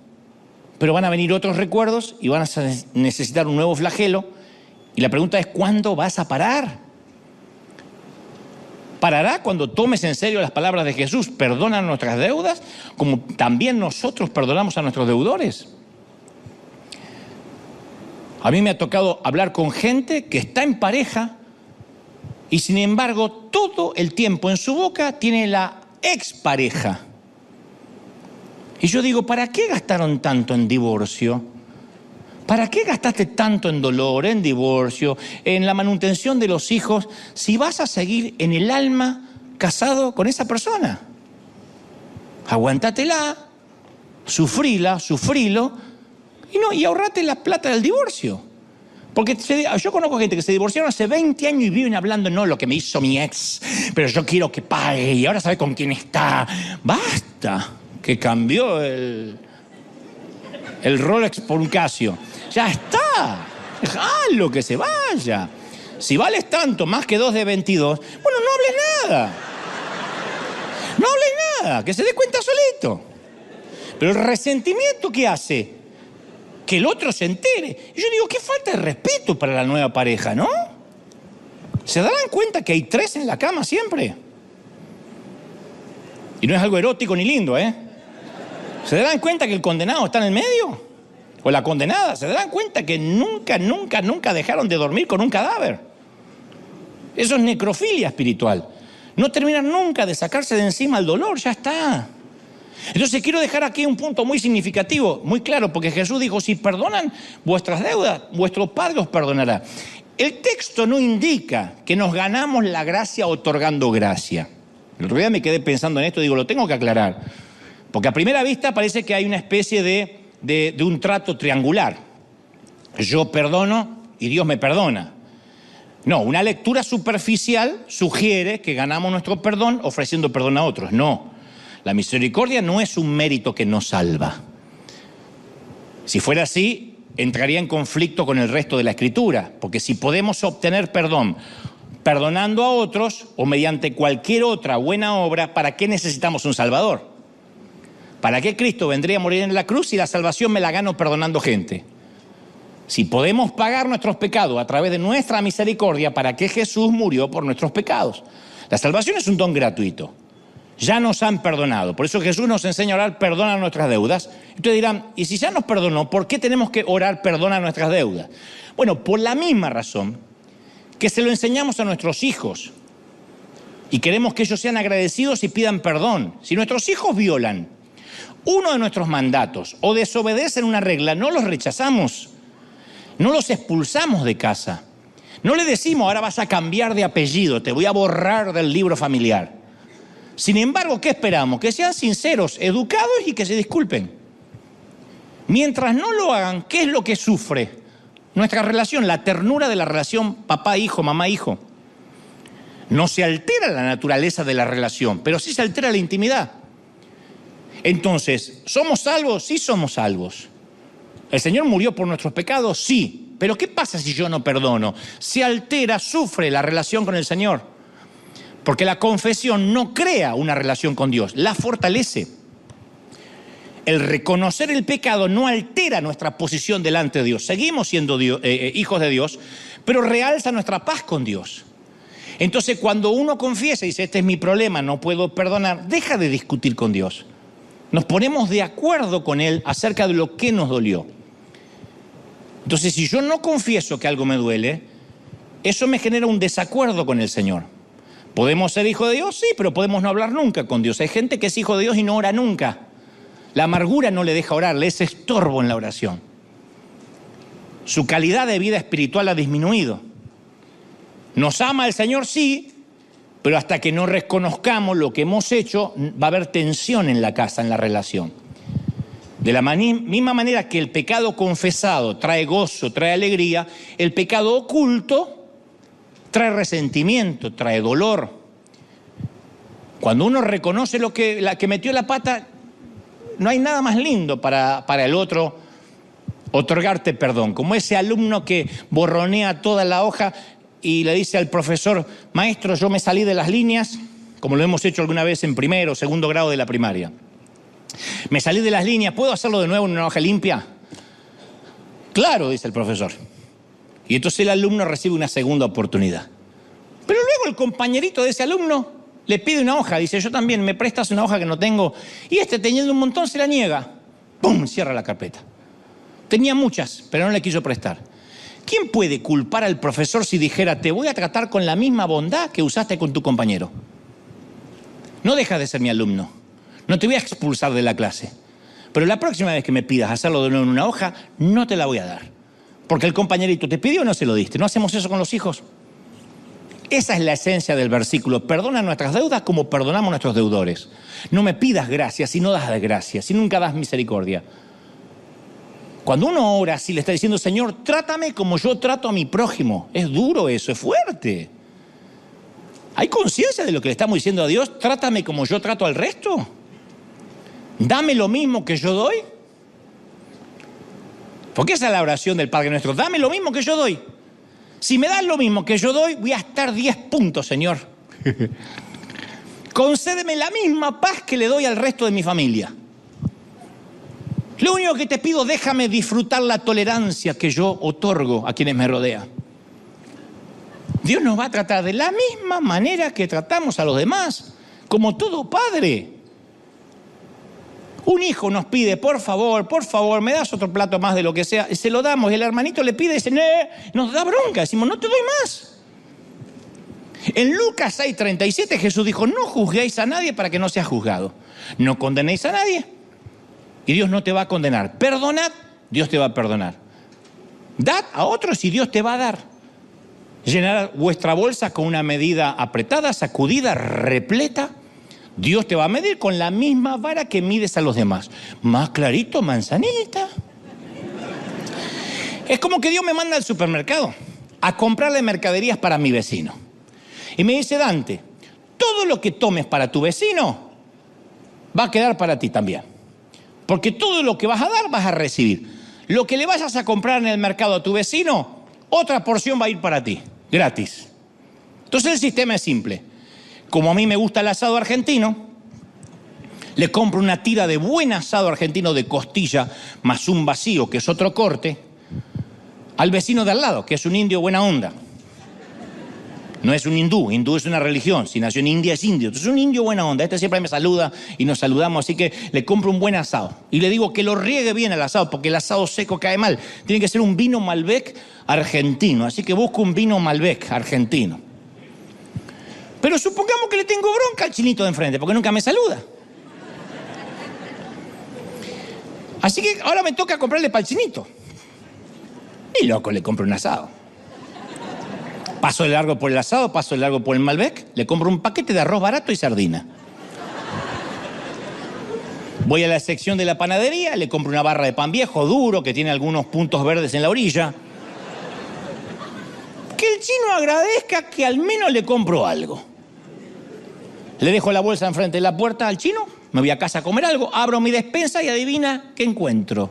Pero van a venir otros recuerdos y van a necesitar un nuevo flagelo. Y la pregunta es, ¿cuándo vas a parar? ¿Parará cuando tomes en serio las palabras de Jesús? Perdona nuestras deudas, como también nosotros perdonamos a nuestros deudores. A mí me ha tocado hablar con gente que está en pareja y sin embargo todo el tiempo en su boca tiene la expareja. Y yo digo, ¿para qué gastaron tanto en divorcio? ¿Para qué gastaste tanto en dolor, en divorcio, en la manutención de los hijos, si vas a seguir en el alma casado con esa persona? Aguántatela, sufrilo, y ahorrate la plata del divorcio. Porque yo conozco gente que se divorciaron hace 20 años y viven hablando, no, lo que me hizo mi ex, pero yo quiero que pague y ahora sabe con quién está. Basta, que cambió el Rolex por un Casio. Ya está, déjalo que se vaya. Si vales tanto, más que 2 de 22, bueno, no hables nada. No hables nada, que se dé cuenta solito. Pero el resentimiento, ¿qué hace? Que el otro se entere. Y yo digo, qué falta de respeto para la nueva pareja, ¿no? ¿Se darán cuenta que hay 3 en la cama siempre? Y no es algo erótico ni lindo, ¿eh? ¿Se darán cuenta que el condenado está en el medio? ¿O la condenada? ¿Se darán cuenta que nunca dejaron de dormir con un cadáver? Eso es necrofilia espiritual. No terminan nunca de sacarse de encima el dolor, ya está. Entonces quiero dejar aquí un punto muy significativo, muy claro, porque Jesús dijo, si perdonan vuestras deudas, vuestro Padre os perdonará. El texto no indica que nos ganamos la gracia otorgando gracia. El otro día me quedé pensando en esto, digo, lo tengo que aclarar. Porque a primera vista parece que hay una especie de un trato triangular. Yo perdono y Dios me perdona. No, una lectura superficial sugiere que ganamos nuestro perdón ofreciendo perdón a otros. No. La misericordia no es un mérito que nos salva. Si fuera así, entraría en conflicto con el resto de la Escritura, porque si podemos obtener perdón perdonando a otros o mediante cualquier otra buena obra, ¿para qué necesitamos un Salvador? ¿Para qué Cristo vendría a morir en la cruz si la salvación me la gano perdonando gente? Si podemos pagar nuestros pecados a través de nuestra misericordia, ¿para qué Jesús murió por nuestros pecados? La salvación es un don gratuito. Ya nos han perdonado. Por eso Jesús nos enseña a orar, perdona nuestras deudas. Ustedes dirán, ¿y si ya nos perdonó, por qué tenemos que orar, perdona nuestras deudas? Bueno, por la misma razón que se lo enseñamos a nuestros hijos y queremos que ellos sean agradecidos y pidan perdón. Si nuestros hijos violan uno de nuestros mandatos o desobedecen una regla, no los rechazamos, no los expulsamos de casa. No le decimos, ahora vas a cambiar de apellido, te voy a borrar del libro familiar. Sin embargo, ¿qué esperamos? Que sean sinceros, educados y que se disculpen. Mientras no lo hagan, ¿qué es lo que sufre nuestra relación? La ternura de la relación papá-hijo, mamá-hijo. No se altera la naturaleza de la relación, pero sí se altera la intimidad. Entonces, ¿somos salvos? Sí somos salvos. ¿El Señor murió por nuestros pecados? Sí. Pero ¿qué pasa si yo no perdono? Se altera, sufre la relación con el Señor. Porque la confesión no crea una relación con Dios, la fortalece. El reconocer el pecado no altera nuestra posición delante de Dios. Seguimos siendo hijos de Dios, pero realza nuestra paz con Dios. Entonces, cuando uno confiesa y dice, este es mi problema, no puedo perdonar, deja de discutir con Dios. Nos ponemos de acuerdo con Él acerca de lo que nos dolió. Entonces, si yo no confieso que algo me duele, eso me genera un desacuerdo con el Señor. ¿Podemos ser hijos de Dios? Sí, pero podemos no hablar nunca con Dios. Hay gente que es hijo de Dios y no ora nunca. La amargura no le deja orar, le es estorbo en la oración. Su calidad de vida espiritual ha disminuido. ¿Nos ama el Señor? Sí, pero hasta que no reconozcamos lo que hemos hecho, va a haber tensión en la casa, en la relación. De la misma manera que el pecado confesado trae gozo, trae alegría, el pecado oculto trae resentimiento, trae dolor. Cuando uno reconoce la que metió la pata, no hay nada más lindo para el otro otorgarte perdón. Como ese alumno que borronea toda la hoja y le dice al profesor, maestro, yo me salí de las líneas, como lo hemos hecho alguna vez en primero o segundo grado de la primaria. Me salí de las líneas, ¿puedo hacerlo de nuevo en una hoja limpia? Claro, dice el profesor. Y entonces el alumno recibe una segunda oportunidad. Pero luego el compañerito de ese alumno le pide una hoja, dice, yo también, ¿me prestas una hoja que no tengo? Y teniendo un montón, se la niega. ¡Pum! Cierra la carpeta. Tenía muchas, pero no le quiso prestar. ¿Quién puede culpar al profesor si dijera, te voy a tratar con la misma bondad que usaste con tu compañero? No dejas de ser mi alumno. No te voy a expulsar de la clase. Pero la próxima vez que me pidas hacerlo de nuevo en una hoja, no te la voy a dar. Porque el compañerito te pidió y no se lo diste. ¿No hacemos eso con los hijos? Esa es la esencia del versículo. Perdona nuestras deudas como perdonamos a nuestros deudores. No me pidas gracia si no das gracia, si nunca das misericordia. Cuando uno ora así, le está diciendo, Señor, trátame como yo trato a mi prójimo. Es duro eso, es fuerte. ¿Hay conciencia de lo que le estamos diciendo a Dios? Trátame como yo trato al resto. Dame lo mismo que yo doy. Porque esa es la oración del Padre Nuestro. Dame lo mismo que yo doy. Si me das lo mismo que yo doy, voy a estar 10 puntos, Señor. Concédeme la misma paz que le doy al resto de mi familia. Lo único que te pido, déjame disfrutar la tolerancia que yo otorgo a quienes me rodean. Dios nos va a tratar de la misma manera que tratamos a los demás, como todo padre. Un hijo nos pide, por favor, me das otro plato más de lo que sea, y se lo damos. El hermanito le pide y dice, nos da bronca, decimos, no te doy más. En Lucas 6:37 Jesús dijo, no juzguéis a nadie para que no sea juzgado. No condenéis a nadie y Dios no te va a condenar. Perdonad, Dios te va a perdonar. Dad a otros y Dios te va a dar. Llenad vuestra bolsa con una medida apretada, sacudida, repleta. Dios te va a medir con la misma vara que mides a los demás. Más clarito, manzanita. Es como que Dios me manda al supermercado a comprarle mercaderías para mi vecino. Y me dice, Dante, todo lo que tomes para tu vecino va a quedar para ti también. Porque todo lo que vas a dar vas a recibir. Lo que le vayas a comprar en el mercado a tu vecino, otra porción va a ir para ti, gratis. Entonces el sistema es simple. Como a mí me gusta el asado argentino, le compro una tira de buen asado argentino de costilla más un vacío, que es otro corte, al vecino de al lado, que es un indio buena onda. No es un hindú es una religión, si nació en India es indio, entonces es un indio buena onda, este siempre me saluda y nos saludamos, así que le compro un buen asado y le digo que lo riegue bien el asado, porque el asado seco cae mal, tiene que ser un vino Malbec argentino, así que busco un vino Malbec argentino. Pero supongamos que le tengo bronca al chinito de enfrente, porque nunca me saluda. Así que ahora me toca comprarle para el chinito. Y loco, le compro un asado. Paso de largo por el asado, paso de largo por el Malbec, le compro un paquete de arroz barato y sardina. Voy a la sección de la panadería, le compro una barra de pan viejo, duro, que tiene algunos puntos verdes en la orilla. Que el chino agradezca que al menos le compro algo. Le dejo la bolsa enfrente de la puerta al chino, me voy a casa a comer algo, abro mi despensa y adivina qué encuentro.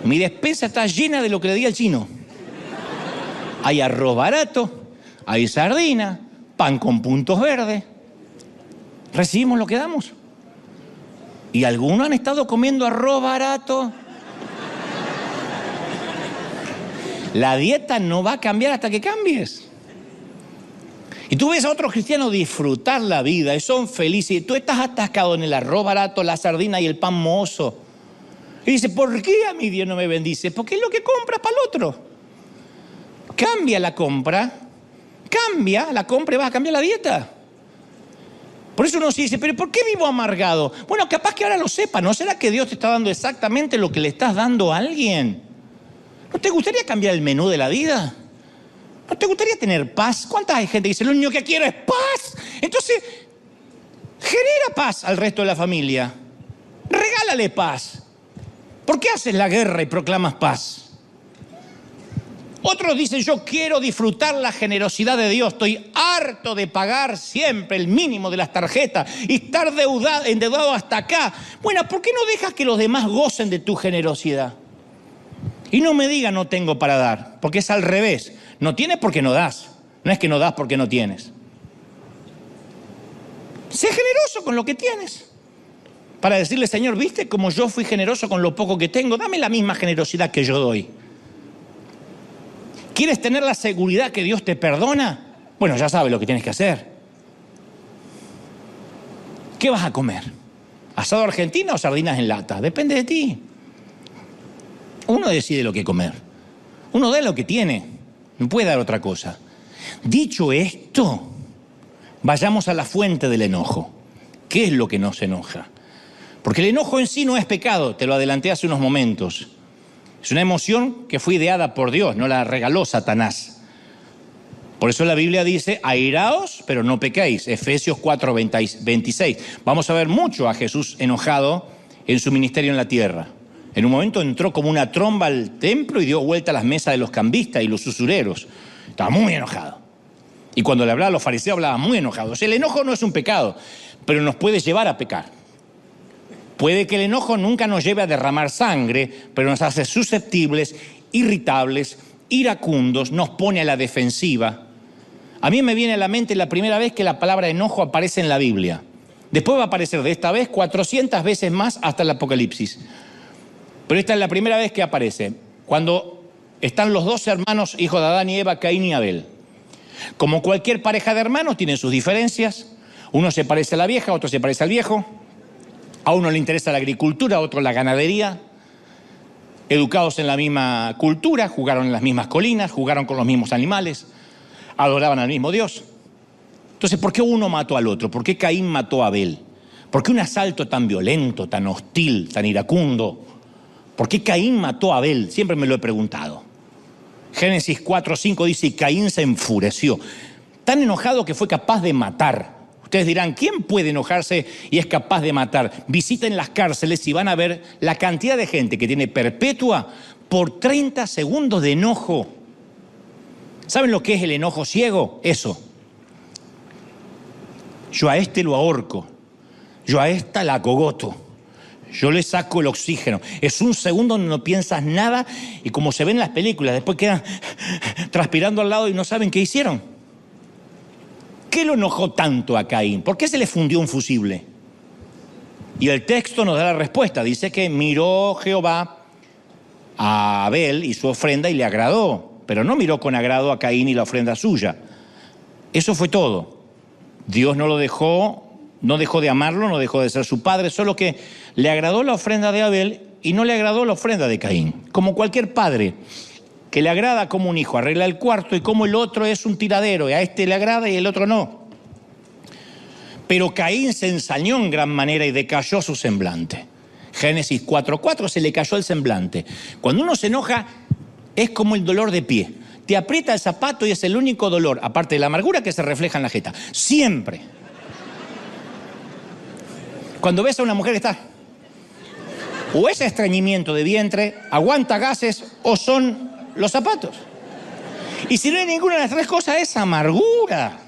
Mi despensa está llena de lo que le di al chino. Hay arroz barato, hay sardina, pan con puntos verdes. Recibimos lo que damos. Y algunos han estado comiendo arroz barato. La dieta no va a cambiar hasta que cambies. Y tú ves a otros cristianos disfrutar la vida y son felices. Y tú estás atascado en el arroz barato, la sardina y el pan mozo. Y dices, ¿por qué a mí Dios no me bendice? Porque es lo que compras para el otro. Cambia la compra y vas a cambiar la dieta. Por eso uno se dice, ¿pero por qué vivo amargado? Bueno, capaz que ahora lo sepa. ¿No será que Dios te está dando exactamente lo que le estás dando a alguien? ¿No te gustaría cambiar el menú de la vida? ¿No te gustaría tener paz? ¿Cuánta gente que dice, lo único que quiero es paz? Entonces, genera paz al resto de la familia. Regálale paz. ¿Por qué haces la guerra y proclamas paz? Otros dicen, yo quiero disfrutar la generosidad de Dios. Estoy harto de pagar siempre el mínimo de las tarjetas y estar endeudado hasta acá. Bueno, ¿por qué no dejas que los demás gocen de tu generosidad? Y no me diga no tengo para dar, porque es al revés. No tienes porque no das. No es que no das porque no tienes. Sé generoso con lo que tienes. Para decirle, Señor, ¿viste cómo yo fui generoso con lo poco que tengo? Dame la misma generosidad que yo doy. ¿Quieres tener la seguridad que Dios te perdona? Bueno, ya sabes lo que tienes que hacer. ¿Qué vas a comer? ¿Asado argentino o sardinas en lata? Depende de ti. Uno decide lo que comer. Uno da lo que tiene. No puede dar otra cosa. Dicho esto, vayamos a la fuente del enojo. ¿Qué es lo que nos enoja? Porque el enojo en sí no es pecado, te lo adelanté hace unos momentos. Es una emoción que fue ideada por Dios, no la regaló Satanás. Por eso la Biblia dice, airaos, pero no pequéis. Efesios 4:26. Vamos a ver mucho a Jesús enojado en su ministerio en la tierra. En un momento entró como una tromba al templo y dio vuelta a las mesas de los cambistas y los usureros. Estaba muy enojado. Y cuando le hablaba a los fariseos, hablaba muy enojado. O sea, el enojo no es un pecado, pero nos puede llevar a pecar. Puede que el enojo nunca nos lleve a derramar sangre, pero nos hace susceptibles, irritables, iracundos, nos pone a la defensiva. A mí me viene a la mente la primera vez que la palabra enojo aparece en la Biblia. Después va a aparecer de esta vez 400 veces más hasta el Apocalipsis. Pero esta es la primera vez que aparece, cuando están los dos hermanos, hijos de Adán y Eva, Caín y Abel. Como cualquier pareja de hermanos, tienen sus diferencias. Uno se parece a la vieja, otro se parece al viejo. A uno le interesa la agricultura, a otro la ganadería. Educados en la misma cultura, jugaron en las mismas colinas, jugaron con los mismos animales, adoraban al mismo Dios. Entonces, ¿por qué uno mató al otro? ¿Por qué Caín mató a Abel? ¿Por qué un asalto tan violento, tan hostil, tan iracundo? ¿Por qué Caín mató a Abel? Siempre me lo he preguntado. Génesis 4:5 dice, y Caín se enfureció, tan enojado que fue capaz de matar. Ustedes dirán, ¿quién puede enojarse y es capaz de matar? Visiten las cárceles y van a ver la cantidad de gente que tiene perpetua por 30 segundos de enojo. ¿Saben lo que es el enojo ciego? Eso. Yo a este lo ahorco, yo a esta la acogoto, yo le saco el oxígeno. Es un segundo donde no piensas nada y como se ve en las películas, después quedan transpirando al lado y no saben qué hicieron. qué lo enojó tanto a Caín? ¿Por qué se le fundió un fusible? Y el texto nos da la respuesta. Dice que miró Jehová a Abel y su ofrenda y le agradó, pero no miró con agrado a Caín y la ofrenda suya. Eso fue todo. Dios no lo dejó, no dejó de amarlo, no dejó de ser su padre, solo que le agradó la ofrenda de Abel y no le agradó la ofrenda de Caín. Como cualquier padre que le agrada como un hijo arregla el cuarto y como el otro es un tiradero, y a este le agrada y el otro no. Pero Caín se ensañó en gran manera y decayó su semblante. Génesis 4:4, se le cayó el semblante. Cuando uno se enoja, es como el dolor de pie. Te aprieta el zapato y es el único dolor, aparte de la amargura, que se refleja en la jeta. Siempre. Cuando ves a una mujer que está, o es estreñimiento de vientre, aguanta gases, o son los zapatos. Y si no hay ninguna de las tres cosas, es amargura.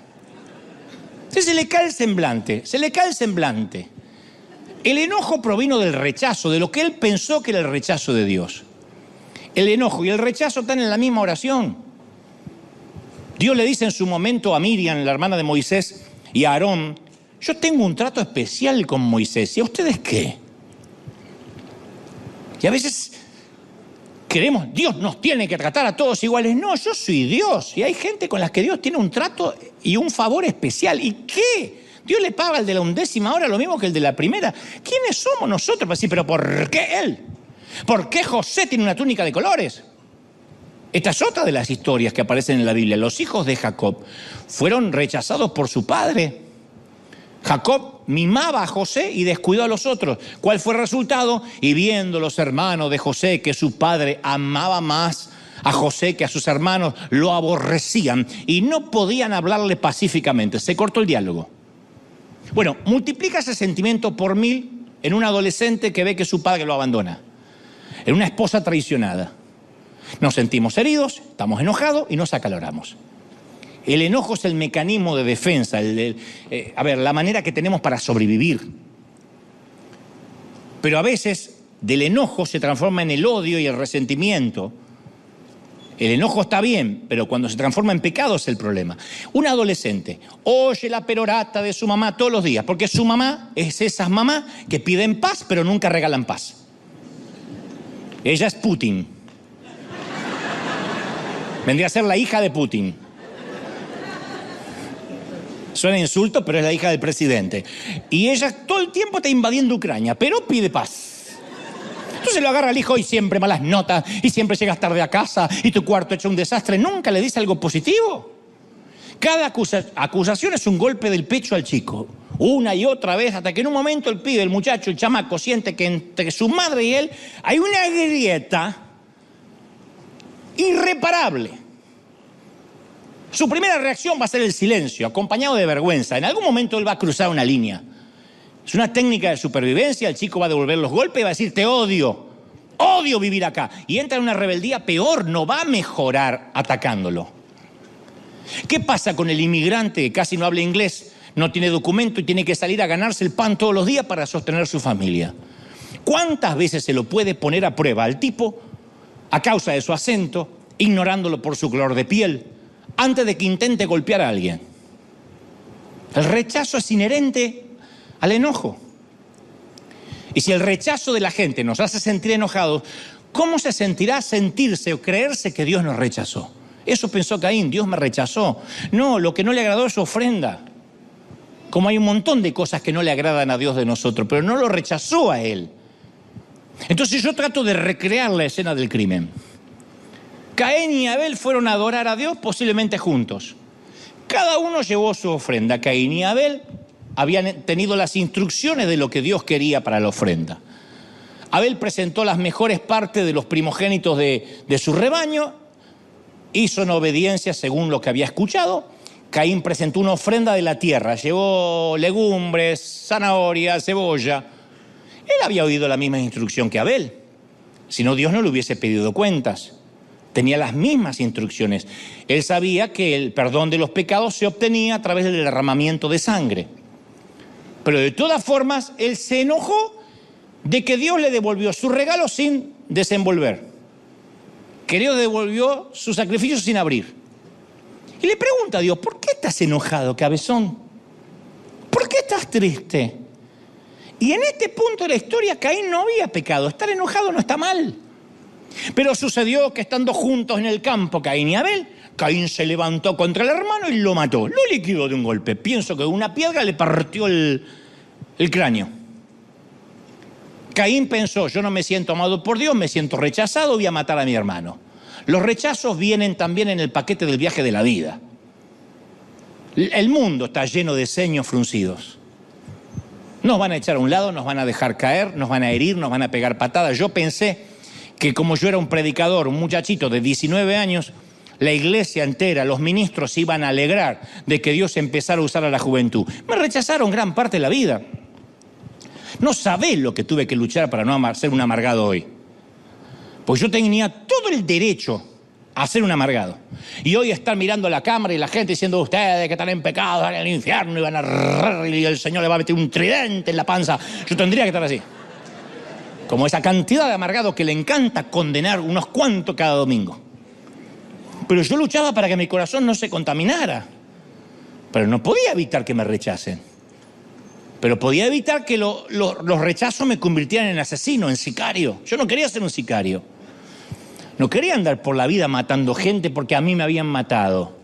Entonces se le cae el semblante, se le cae el semblante. El enojo provino del rechazo, de lo que él pensó que era el rechazo de Dios. El enojo y el rechazo están en la misma oración. Dios le dice en su momento a Miriam, la hermana de Moisés, y a Aarón: yo tengo un trato especial con Moisés, ¿y a ustedes qué? Y a veces queremos, Dios nos tiene que tratar a todos iguales. No, yo soy Dios, y hay gente con la que Dios tiene un trato y un favor especial. ¿Y qué? Dios le paga al de la 1/10 hora lo mismo que el de la primera. ¿Quiénes somos nosotros para decir, pero por qué él? ¿Por qué José tiene una túnica de colores? Esta es otra de las historias que aparecen en la Biblia. Los hijos de Jacob fueron rechazados por su padre. Jacob mimaba a José y descuidó a los otros. ¿Cuál fue el resultado? Y viendo los hermanos de José que su padre amaba más a José que a sus hermanos, lo aborrecían y no podían hablarle pacíficamente. Se cortó el diálogo. Bueno, multiplica ese sentimiento por 1000 en un adolescente que ve que su padre lo abandona, en una esposa traicionada. Nos sentimos heridos, estamos enojados y nos acaloramos. El enojo es el mecanismo de defensa, la manera que tenemos para sobrevivir. Pero a veces del enojo se transforma en el odio y el resentimiento. El enojo está bien, pero cuando se transforma en pecado es el problema. Un adolescente oye la perorata de su mamá todos los días, porque su mamá es esas mamás que piden paz, pero nunca regalan paz. Ella es Putin. Vendría a ser la hija de Putin. Suena insulto, pero es la hija del presidente. Y ella todo el tiempo está invadiendo Ucrania, pero pide paz. Entonces lo agarra al hijo y siempre malas notas, y siempre llegas tarde a casa, y tu cuarto hecho un desastre. Nunca le dice algo positivo. Cada acusación es un golpe del pecho al chico, una y otra vez, hasta que en un momento el pibe, el muchacho, el chamaco, siente que entre su madre y él hay una grieta irreparable. Su primera reacción va a ser el silencio, acompañado de vergüenza. En algún momento él va a cruzar una línea. Es una técnica de supervivencia. El chico va a devolver los golpes y va a decir: te odio, odio vivir acá. Y entra en una rebeldía peor, no va a mejorar atacándolo. ¿Qué pasa con el inmigrante que casi no habla inglés, no tiene documento y tiene que salir a ganarse el pan todos los días para sostener su familia? ¿Cuántas veces se lo puede poner a prueba al tipo a causa de su acento, ignorándolo por su color de piel, antes de que intente golpear a alguien? El rechazo es inherente al enojo. Y si el rechazo de la gente nos hace sentir enojados, ¿cómo se sentirá sentirse o creerse que Dios nos rechazó? Eso pensó Caín: Dios me rechazó. No, lo que no le agradó es su ofrenda. Como hay un montón de cosas que no le agradan a Dios de nosotros, pero no lo rechazó a él. Entonces yo trato de recrear la escena del crimen. Caín y Abel fueron a adorar a Dios, posiblemente juntos. Cada uno llevó su ofrenda. Caín y Abel habían tenido las instrucciones de lo que Dios quería para la ofrenda. Abel presentó las mejores partes de los primogénitos de su rebaño, hizo en obediencia según lo que había escuchado. Caín presentó una ofrenda de la tierra, llevó legumbres, zanahoria, cebolla. Él había oído la misma instrucción que Abel, si no Dios no le hubiese pedido cuentas. Tenía las mismas instrucciones. Él sabía que el perdón de los pecados se obtenía a través del derramamiento de sangre. Pero de todas formas, él se enojó de que Dios le devolvió su regalo sin desenvolver. Que Dios devolvió su sacrificio sin abrir. Y le pregunta a Dios, ¿por qué estás enojado, cabezón? ¿Por qué estás triste? Y en este punto de la historia, Caín no había pecado. Estar enojado no está mal. Pero sucedió que estando juntos en el campo, Caín y Abel, Caín se levantó contra el hermano y lo mató. Lo liquidó de un golpe. Pienso que una piedra le partió el cráneo. Caín pensó, yo no me siento amado por Dios, me siento rechazado, voy a matar a mi hermano. Los rechazos vienen también en el paquete del viaje de la vida. El mundo está lleno de ceños fruncidos. Nos van a echar a un lado, nos van a dejar caer, nos van a herir, nos van a pegar patadas. Yo pensé que como yo era un predicador, un muchachito de 19 años, la iglesia entera, los ministros se iban a alegrar de que Dios empezara a usar a la juventud. Me rechazaron gran parte de la vida. No sabés lo que tuve que luchar para no ser un amargado hoy. Pues yo tenía todo el derecho a ser un amargado. Y hoy estar mirando la cámara y la gente diciendo, ustedes que están en pecado, van al infierno y van a... y el Señor le va a meter un tridente en la panza. Yo tendría que estar así. Como esa cantidad de amargados que le encanta condenar unos cuantos cada domingo. Pero yo luchaba para que mi corazón no se contaminara. Pero no podía evitar que me rechacen. Pero podía evitar que los rechazos me convirtieran en asesino, en sicario. Yo no quería ser un sicario. No quería andar por la vida matando gente porque a mí me habían matado.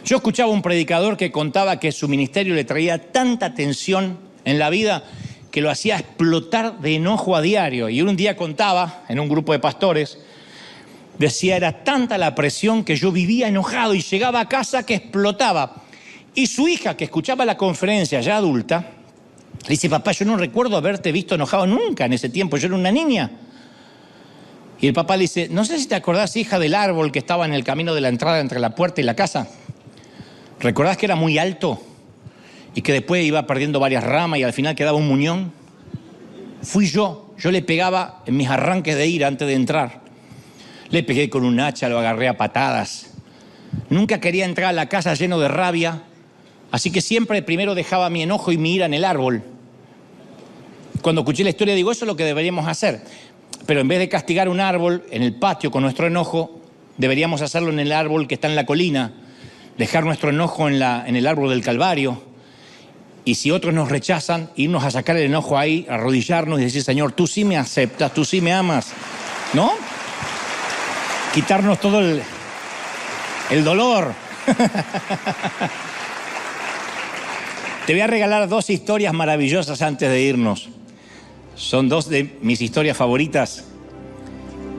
Yo escuchaba a un predicador que contaba que su ministerio le traía tanta tensión en la vida que lo hacía explotar de enojo a diario. Y un día contaba, en un grupo de pastores, decía, era tanta la presión que yo vivía enojado y llegaba a casa que explotaba. Y su hija, que escuchaba la conferencia ya adulta, le dice, papá, yo no recuerdo haberte visto enojado nunca en ese tiempo, yo era una niña. Y el papá le dice, no sé si te acordás, hija, del árbol que estaba en el camino de la entrada entre la puerta y la casa. ¿Recordás que era muy alto y que después iba perdiendo varias ramas y al final quedaba un muñón? Fui yo le pegaba en mis arranques de ira antes de entrar. Le pegué con un hacha, lo agarré a patadas. Nunca quería entrar a la casa lleno de rabia, así que siempre primero dejaba mi enojo y mi ira en el árbol. Cuando escuché la historia digo, eso es lo que deberíamos hacer. Pero en vez de castigar un árbol en el patio con nuestro enojo, deberíamos hacerlo en el árbol que está en la colina, dejar nuestro enojo en el árbol del Calvario, y si otros nos rechazan, irnos a sacar el enojo ahí, arrodillarnos y decir, Señor, tú sí me aceptas, tú sí me amas, ¿no? Quitarnos todo el dolor. Te voy a regalar 2 historias maravillosas antes de irnos. Son 2 de mis historias favoritas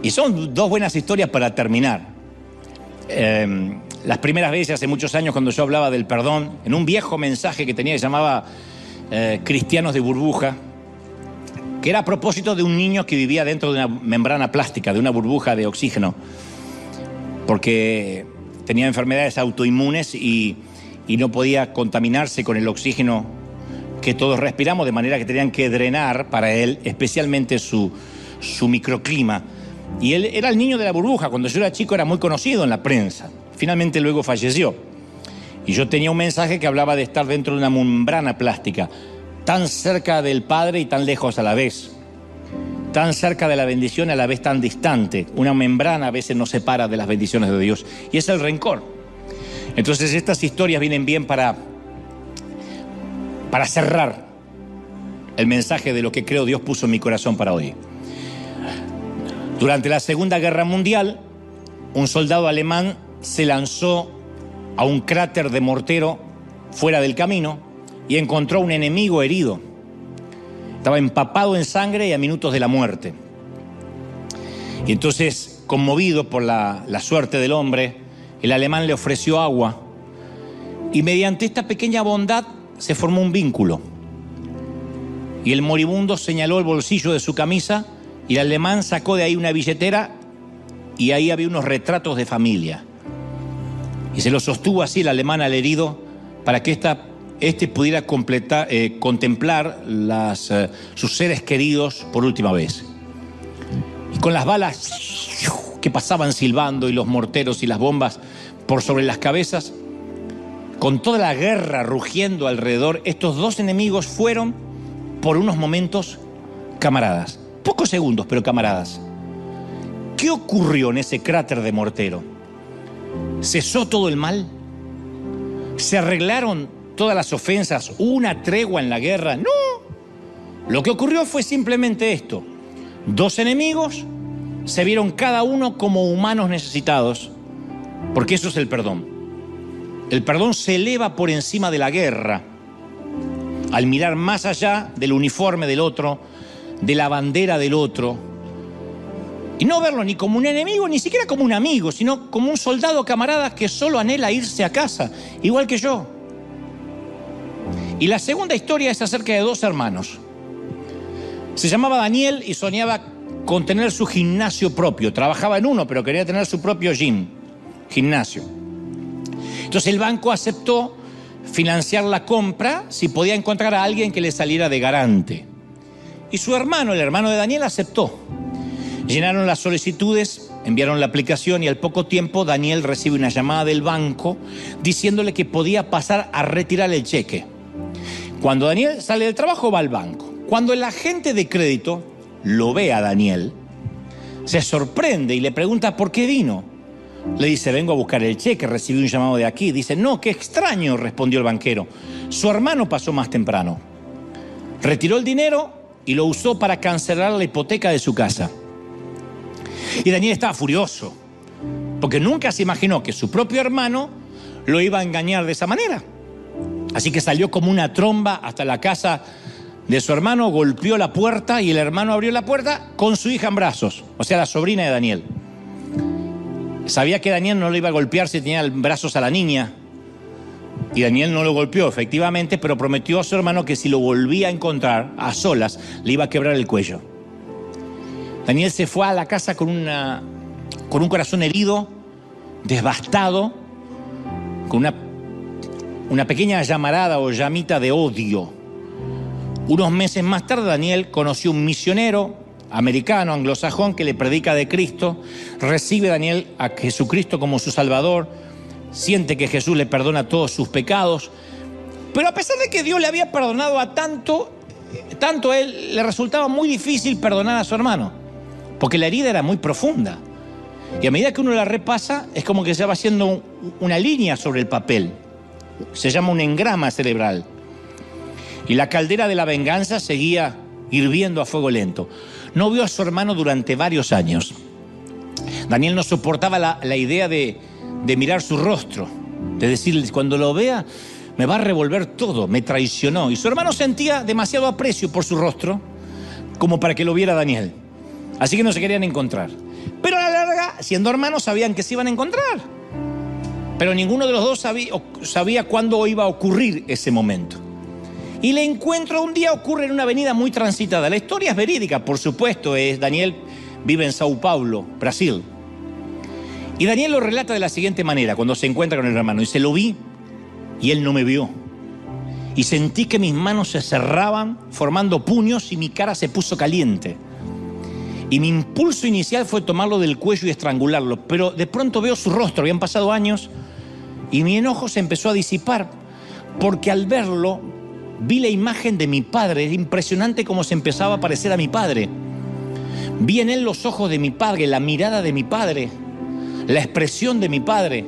y son 2 buenas historias para terminar. Las primeras veces, hace muchos años, cuando yo hablaba del perdón, en un viejo mensaje que tenía que se llamaba Cristianos de Burbuja, que era a propósito de un niño que vivía dentro de una membrana plástica, de una burbuja de oxígeno, porque tenía enfermedades autoinmunes y no podía contaminarse con el oxígeno que todos respiramos, de manera que tenían que drenar para él, especialmente su microclima. Y él era el niño de la burbuja. Cuando yo era chico era muy conocido en la prensa. Finalmente luego falleció. Y yo tenía un mensaje que hablaba de estar dentro de una membrana plástica, tan cerca del Padre y tan lejos a la vez. Tan cerca de la bendición y a la vez tan distante. Una membrana a veces nos separa de las bendiciones de Dios. Y es el rencor. Entonces estas historias vienen bien para cerrar el mensaje de lo que creo Dios puso en mi corazón para hoy. Durante la Segunda Guerra Mundial, un soldado alemán se lanzó a un cráter de mortero fuera del camino y encontró a un enemigo herido. Estaba empapado en sangre y a minutos de la muerte. Y entonces, conmovido por la suerte del hombre, el alemán le ofreció agua y mediante esta pequeña bondad se formó un vínculo. Y el moribundo señaló el bolsillo de su camisa y el alemán sacó de ahí una billetera y ahí había unos retratos de familia. Y se los sostuvo así el alemán al herido para que este pudiera contemplar sus seres queridos por última vez. Y con las balas que pasaban silbando y los morteros y las bombas por sobre las cabezas, con toda la guerra rugiendo alrededor, estos 2 enemigos fueron por unos momentos camaradas. Pocos segundos, pero camaradas. ¿Qué ocurrió en ese cráter de mortero? ¿Cesó todo el mal? ¿Se arreglaron todas las ofensas? ¿Hubo una tregua en la guerra? No. Lo que ocurrió fue simplemente esto. Dos enemigos se vieron cada uno como humanos necesitados, porque eso es el perdón. El perdón se eleva por encima de la guerra, al mirar más allá del uniforme del otro, de la bandera del otro, y no verlo ni como un enemigo, ni siquiera como un amigo, sino como un soldado camarada que solo anhela irse a casa, igual que yo. Y la segunda historia es acerca de dos hermanos. Se llamaba Daniel y soñaba con tener su gimnasio propio. Trabajaba en uno, pero quería tener su propio gimnasio. Entonces el banco aceptó financiar la compra si podía encontrar a alguien que le saliera de garante. Y su hermano, el hermano de Daniel, aceptó. Llenaron las solicitudes, enviaron la aplicación y al poco tiempo Daniel recibe una llamada del banco diciéndole que podía pasar a retirar el cheque. Cuando Daniel sale del trabajo va al banco. Cuando el agente de crédito lo ve a Daniel, se sorprende y le pregunta por qué vino. Le dice, vengo a buscar el cheque, recibí un llamado de aquí. Dice, no, qué extraño, respondió el banquero. Su hermano pasó más temprano. Retiró el dinero y lo usó para cancelar la hipoteca de su casa. Y Daniel estaba furioso, porque nunca se imaginó que su propio hermano lo iba a engañar de esa manera. Así que salió como una tromba hasta la casa de su hermano, golpeó la puerta y el hermano abrió la puerta con su hija en brazos, o sea, la sobrina de Daniel. Sabía que Daniel no le iba a golpear si tenía en brazos a la niña. Y Daniel no lo golpeó, efectivamente, pero prometió a su hermano que si lo volvía a encontrar a solas, le iba a quebrar el cuello. Daniel se fue a la casa con un corazón herido, devastado, con una pequeña llamarada o llamita de odio. Unos meses más tarde, Daniel conoció un misionero americano, anglosajón, que le predica de Cristo. Recibe Daniel a Jesucristo como su Salvador. Siente que Jesús le perdona todos sus pecados. Pero a pesar de que Dios le había perdonado a tanto a él le resultaba muy difícil perdonar a su hermano, porque la herida era muy profunda. Y a medida que uno la repasa, es como que se va haciendo una línea sobre el papel. Se llama un engrama cerebral. Y la caldera de la venganza seguía hirviendo a fuego lento. No vio a su hermano durante varios años. Daniel no soportaba la idea de mirar su rostro, de decirle, cuando lo vea me va a revolver todo, me traicionó. Y su hermano sentía demasiado aprecio por su rostro como para que lo viera Daniel. Así que no se querían encontrar. Pero a la larga, siendo hermanos, sabían que se iban a encontrar. Pero ninguno de los dos sabía cuándo iba a ocurrir ese momento. Y el encuentro un día ocurre en una avenida muy transitada. La historia es verídica, por supuesto. Daniel vive en Sao Paulo, Brasil. Y Daniel lo relata de la siguiente manera, cuando se encuentra con el hermano. Dice, lo vi y él no me vio. Y sentí que mis manos se cerraban formando puños y mi cara se puso caliente. Y mi impulso inicial fue tomarlo del cuello y estrangularlo. Pero de pronto veo su rostro, habían pasado años, y mi enojo se empezó a disipar, porque al verlo vi la imagen de mi padre. Era impresionante cómo se empezaba a parecer a mi padre. Vi en él los ojos de mi padre, la mirada de mi padre, la expresión de mi padre.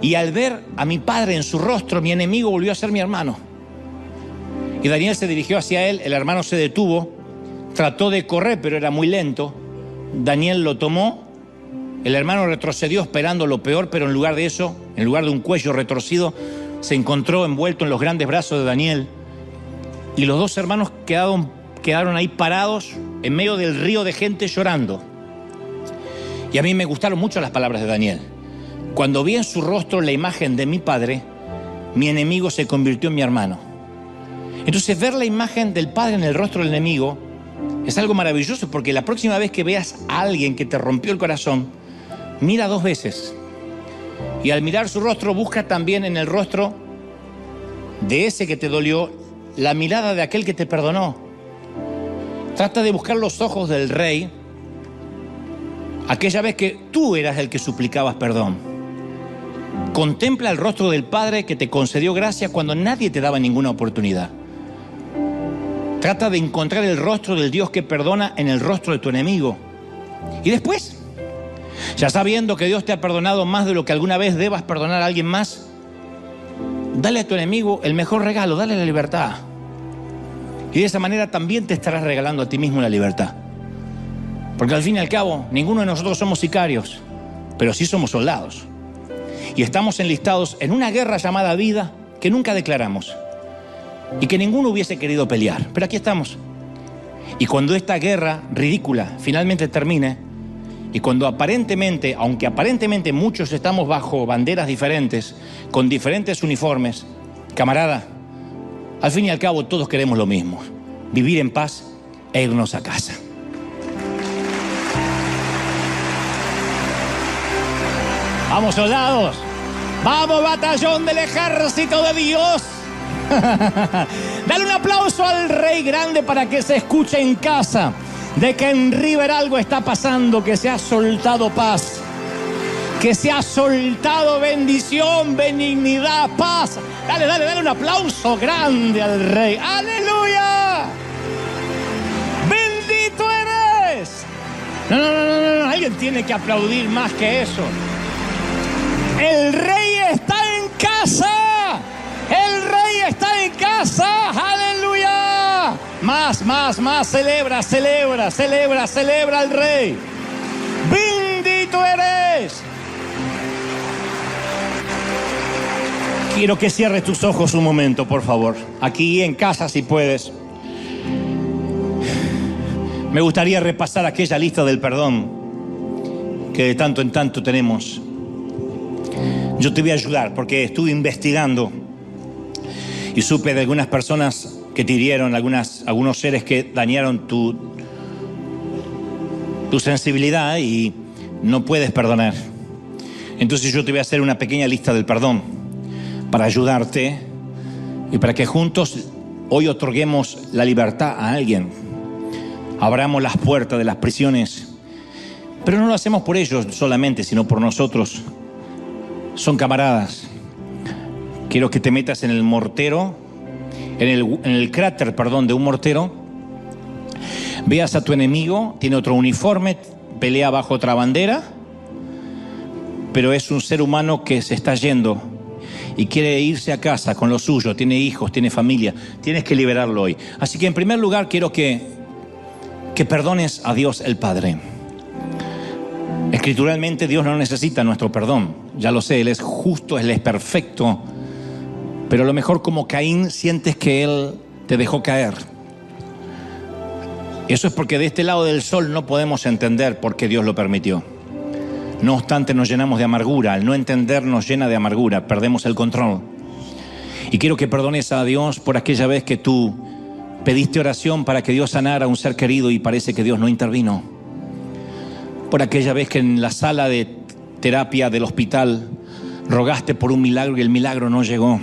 Y al ver a mi padre en su rostro, mi enemigo volvió a ser mi hermano. Y Daniel se dirigió hacia él, el hermano se detuvo, trató de correr, pero era muy lento. Daniel lo tomó, el hermano retrocedió esperando lo peor, pero en lugar de eso, en lugar de un cuello retorcido, se encontró envuelto en los grandes brazos de Daniel. Y los dos hermanos quedaron ahí parados en medio del río de gente llorando. Y a mí me gustaron mucho las palabras de Daniel. Cuando vi en su rostro la imagen de mi padre, mi enemigo se convirtió en mi hermano. Entonces, ver la imagen del padre en el rostro del enemigo es algo maravilloso, porque la próxima vez que veas a alguien que te rompió el corazón, mira dos veces. Y al mirar su rostro, busca también en el rostro de ese que te dolió la mirada de aquel que te perdonó. Trata de buscar los ojos del rey aquella vez que tú eras el que suplicabas perdón. Contempla el rostro del Padre que te concedió gracia cuando nadie te daba ninguna oportunidad. Trata de encontrar el rostro del Dios que perdona en el rostro de tu enemigo. Y después Ya sabiendo que Dios te ha perdonado más de lo que alguna vez debas perdonar a alguien más, dale a tu enemigo el mejor regalo, dale la libertad. Y de esa manera también te estarás regalando a ti mismo la libertad. Porque al fin y al cabo, ninguno de nosotros somos sicarios, pero sí somos soldados. Y estamos enlistados en una guerra llamada vida que nunca declaramos y que ninguno hubiese querido pelear. Pero aquí estamos. Y cuando esta guerra ridícula finalmente termine, y cuando aparentemente, aunque aparentemente muchos estamos bajo banderas diferentes, con diferentes uniformes, camarada, al fin y al cabo todos queremos lo mismo: vivir en paz e irnos a casa. Vamos, soldados, vamos, batallón del ejército de Dios. Dale un aplauso al Rey Grande para que se escuche en casa de que en River algo está pasando, que se ha soltado paz, que se ha soltado bendición, benignidad, paz. Dale un aplauso grande al Rey. ¡Aleluya! ¡Bendito eres! No, alguien tiene que aplaudir más que eso. El Rey está en casa. El Rey está en casa. ¡Aleluya! Más. Celebra al Rey. Bendito eres. Quiero que cierres tus ojos un momento, por favor. Aquí en casa, si puedes. Me gustaría repasar aquella lista del perdón que de tanto en tanto tenemos. Yo te voy a ayudar porque estuve investigando y supe de algunas personas que te hirieron, algunos seres que dañaron tu sensibilidad y no puedes perdonar. Entonces yo te voy a hacer una pequeña lista del perdón para ayudarte y para que juntos hoy otorguemos la libertad a alguien. Abramos las puertas de las prisiones, pero no lo hacemos por ellos solamente, sino por nosotros. Son camaradas. Quiero que te metas en el mortero, en el cráter, de un mortero. Veas a tu enemigo, tiene otro uniforme, pelea bajo otra bandera, pero es un ser humano que se está yendo y quiere irse a casa con lo suyo, tiene hijos, tiene familia. Tienes que liberarlo hoy. Así que en primer lugar quiero que perdones a Dios el Padre. Escrituralmente Dios no necesita nuestro perdón, ya lo sé, Él es justo, Él es perfecto, pero a lo mejor como Caín sientes que Él te dejó caer. Eso es porque de este lado del sol no podemos entender por qué Dios lo permitió. No obstante, nos llenamos de amargura. Al no entender nos llena de amargura, perdemos el control. Y quiero que perdones a Dios por aquella vez que tú pediste oración para que Dios sanara a un ser querido y parece que Dios no intervino. Por aquella vez que en la sala de terapia del hospital rogaste por un milagro y el milagro no llegó.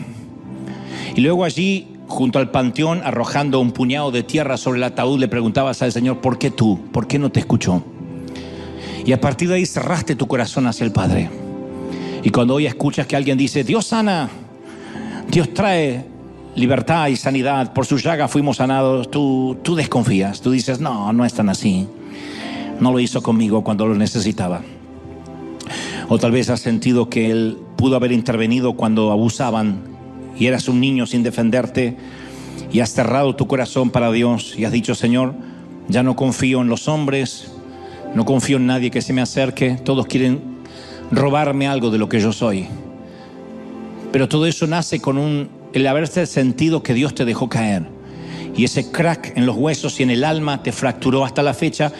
Y luego allí, junto al panteón, arrojando un puñado de tierra sobre el ataúd, le preguntabas al Señor: ¿por qué tú? ¿Por qué no te escuchó? Y a partir de ahí cerraste tu corazón hacia el Padre. Y cuando hoy escuchas que alguien dice: Dios sana, Dios trae libertad y sanidad, por su llaga fuimos sanados, tú desconfías, tú dices: no es tan así. No lo hizo conmigo cuando lo necesitaba. O tal vez has sentido que Él pudo haber intervenido cuando abusaban y eras un niño sin defenderte, y has cerrado tu corazón para Dios y has dicho: Señor, ya no confío en los hombres, no confío en nadie que se me acerque, todos quieren robarme algo de lo que yo soy. Pero todo eso nace con el haberse sentido que Dios te dejó caer, y ese crack en los huesos y en el alma te fracturó hasta la fecha,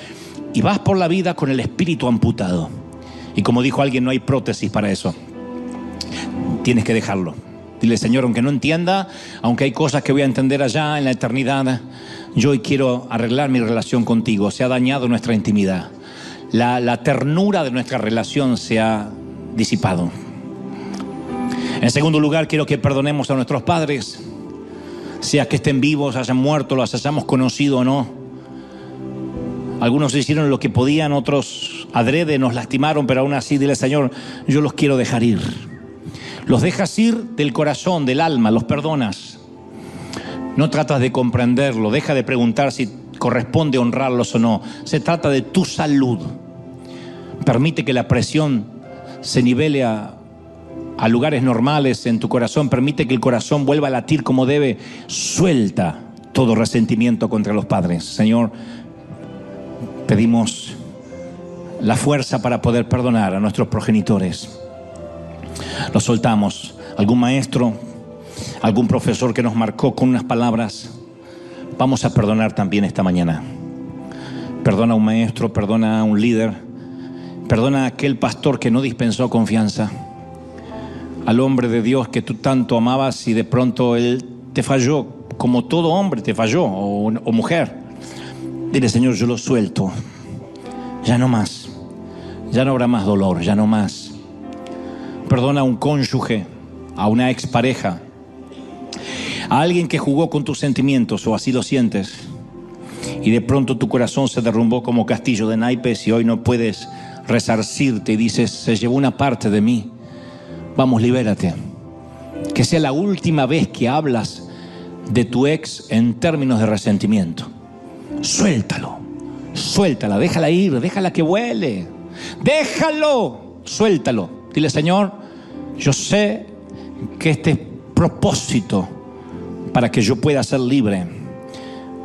y vas por la vida con el espíritu amputado. Y como dijo alguien, no hay prótesis para eso. Tienes que dejarlo. Dile: Señor, aunque no entienda, aunque hay cosas que voy a entender allá en la eternidad, yo hoy quiero arreglar mi relación contigo. Se ha dañado nuestra intimidad. La ternura de nuestra relación se ha disipado. En segundo lugar, quiero que perdonemos a nuestros padres, sea que estén vivos, hayan muerto, los hayamos conocido o no. Algunos hicieron lo que podían, otros adrede nos lastimaron, pero aún así dile: Señor, yo los quiero dejar ir. Los dejas ir del corazón, del alma, los perdonas. No tratas de comprenderlo, deja de preguntar si corresponde honrarlos o no. Se trata de tu salud. Permite que la presión se nivele a lugares normales en tu corazón. Permite que el corazón vuelva a latir como debe. Suelta todo resentimiento contra los padres. Señor, pedimos la fuerza para poder perdonar a nuestros progenitores. Los soltamos. Algún maestro, algún profesor que nos marcó con unas palabras, vamos a perdonar también esta mañana. Perdona a un maestro, perdona a un líder, perdona a aquel pastor que no dispensó confianza, al hombre de Dios que tú tanto amabas y de pronto él te falló, como todo hombre te falló, o mujer. Dile: Señor, yo lo suelto. Ya no más. Ya no habrá más dolor, ya no más. Perdona a un cónyuge, a una expareja, a alguien que jugó con tus sentimientos, o así lo sientes, y de pronto tu corazón se derrumbó como castillo de naipes y hoy no puedes resarcirte y dices: se llevó una parte de mí. Vamos, libérate. Que sea la última vez que hablas de tu ex en términos de resentimiento. Suéltalo, suéltala, déjala ir, déjala que vuele. Déjalo, suéltalo. Dile: Señor, yo sé que este es propósito para que yo pueda ser libre.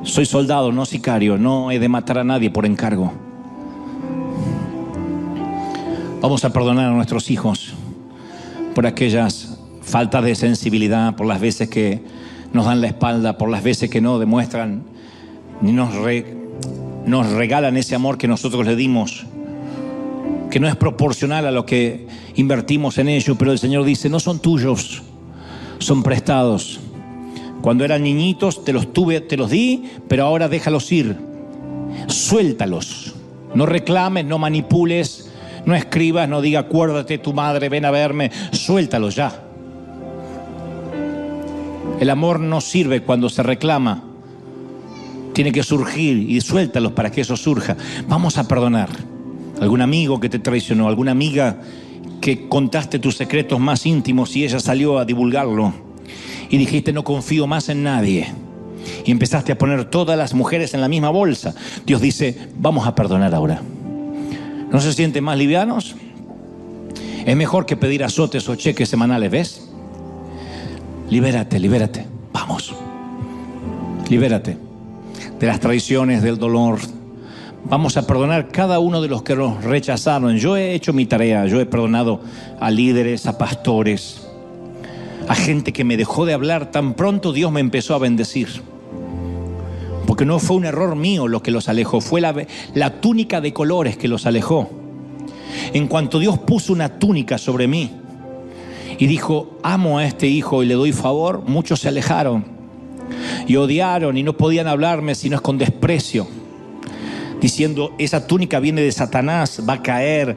Soy soldado, no sicario, no he de matar a nadie por encargo. Vamos a perdonar a nuestros hijos por aquellas faltas de sensibilidad, por las veces que nos dan la espalda, por las veces que no demuestran ni nos regalan ese amor que nosotros le dimos, que no es proporcional a lo que invertimos en ello. Pero el Señor dice: no son tuyos, son prestados. Cuando eran niñitos te los tuve, te los di, pero ahora déjalos ir. Suéltalos. No reclames, no manipules, no escribas, no diga: acuérdate tu madre, ven a verme. Suéltalos ya. El amor no sirve cuando se reclama. Tiene que surgir, y suéltalos para que eso surja. Vamos a perdonar. Algún amigo que te traicionó, alguna amiga que contaste tus secretos más íntimos y ella salió a divulgarlo. Y dijiste: no confío más en nadie. Y empezaste a poner todas las mujeres en la misma bolsa. Dios dice: vamos a perdonar ahora. ¿No se sienten más livianos? Es mejor que pedir azotes o cheques semanales, ¿ves? Libérate, libérate. Vamos. Libérate de las traiciones, del dolor. Vamos a perdonar cada uno de los que nos rechazaron. Yo he hecho mi tarea. Yo he perdonado a líderes, a pastores, a gente que me dejó de hablar tan pronto Dios me empezó a bendecir. Porque no fue un error mío lo que los alejó, fue la túnica de colores que los alejó. En cuanto Dios puso una túnica sobre mí y dijo: amo a este hijo y le doy favor, muchos se alejaron y odiaron y no podían hablarme sino con desprecio, diciendo: esa túnica viene de Satanás, va a caer,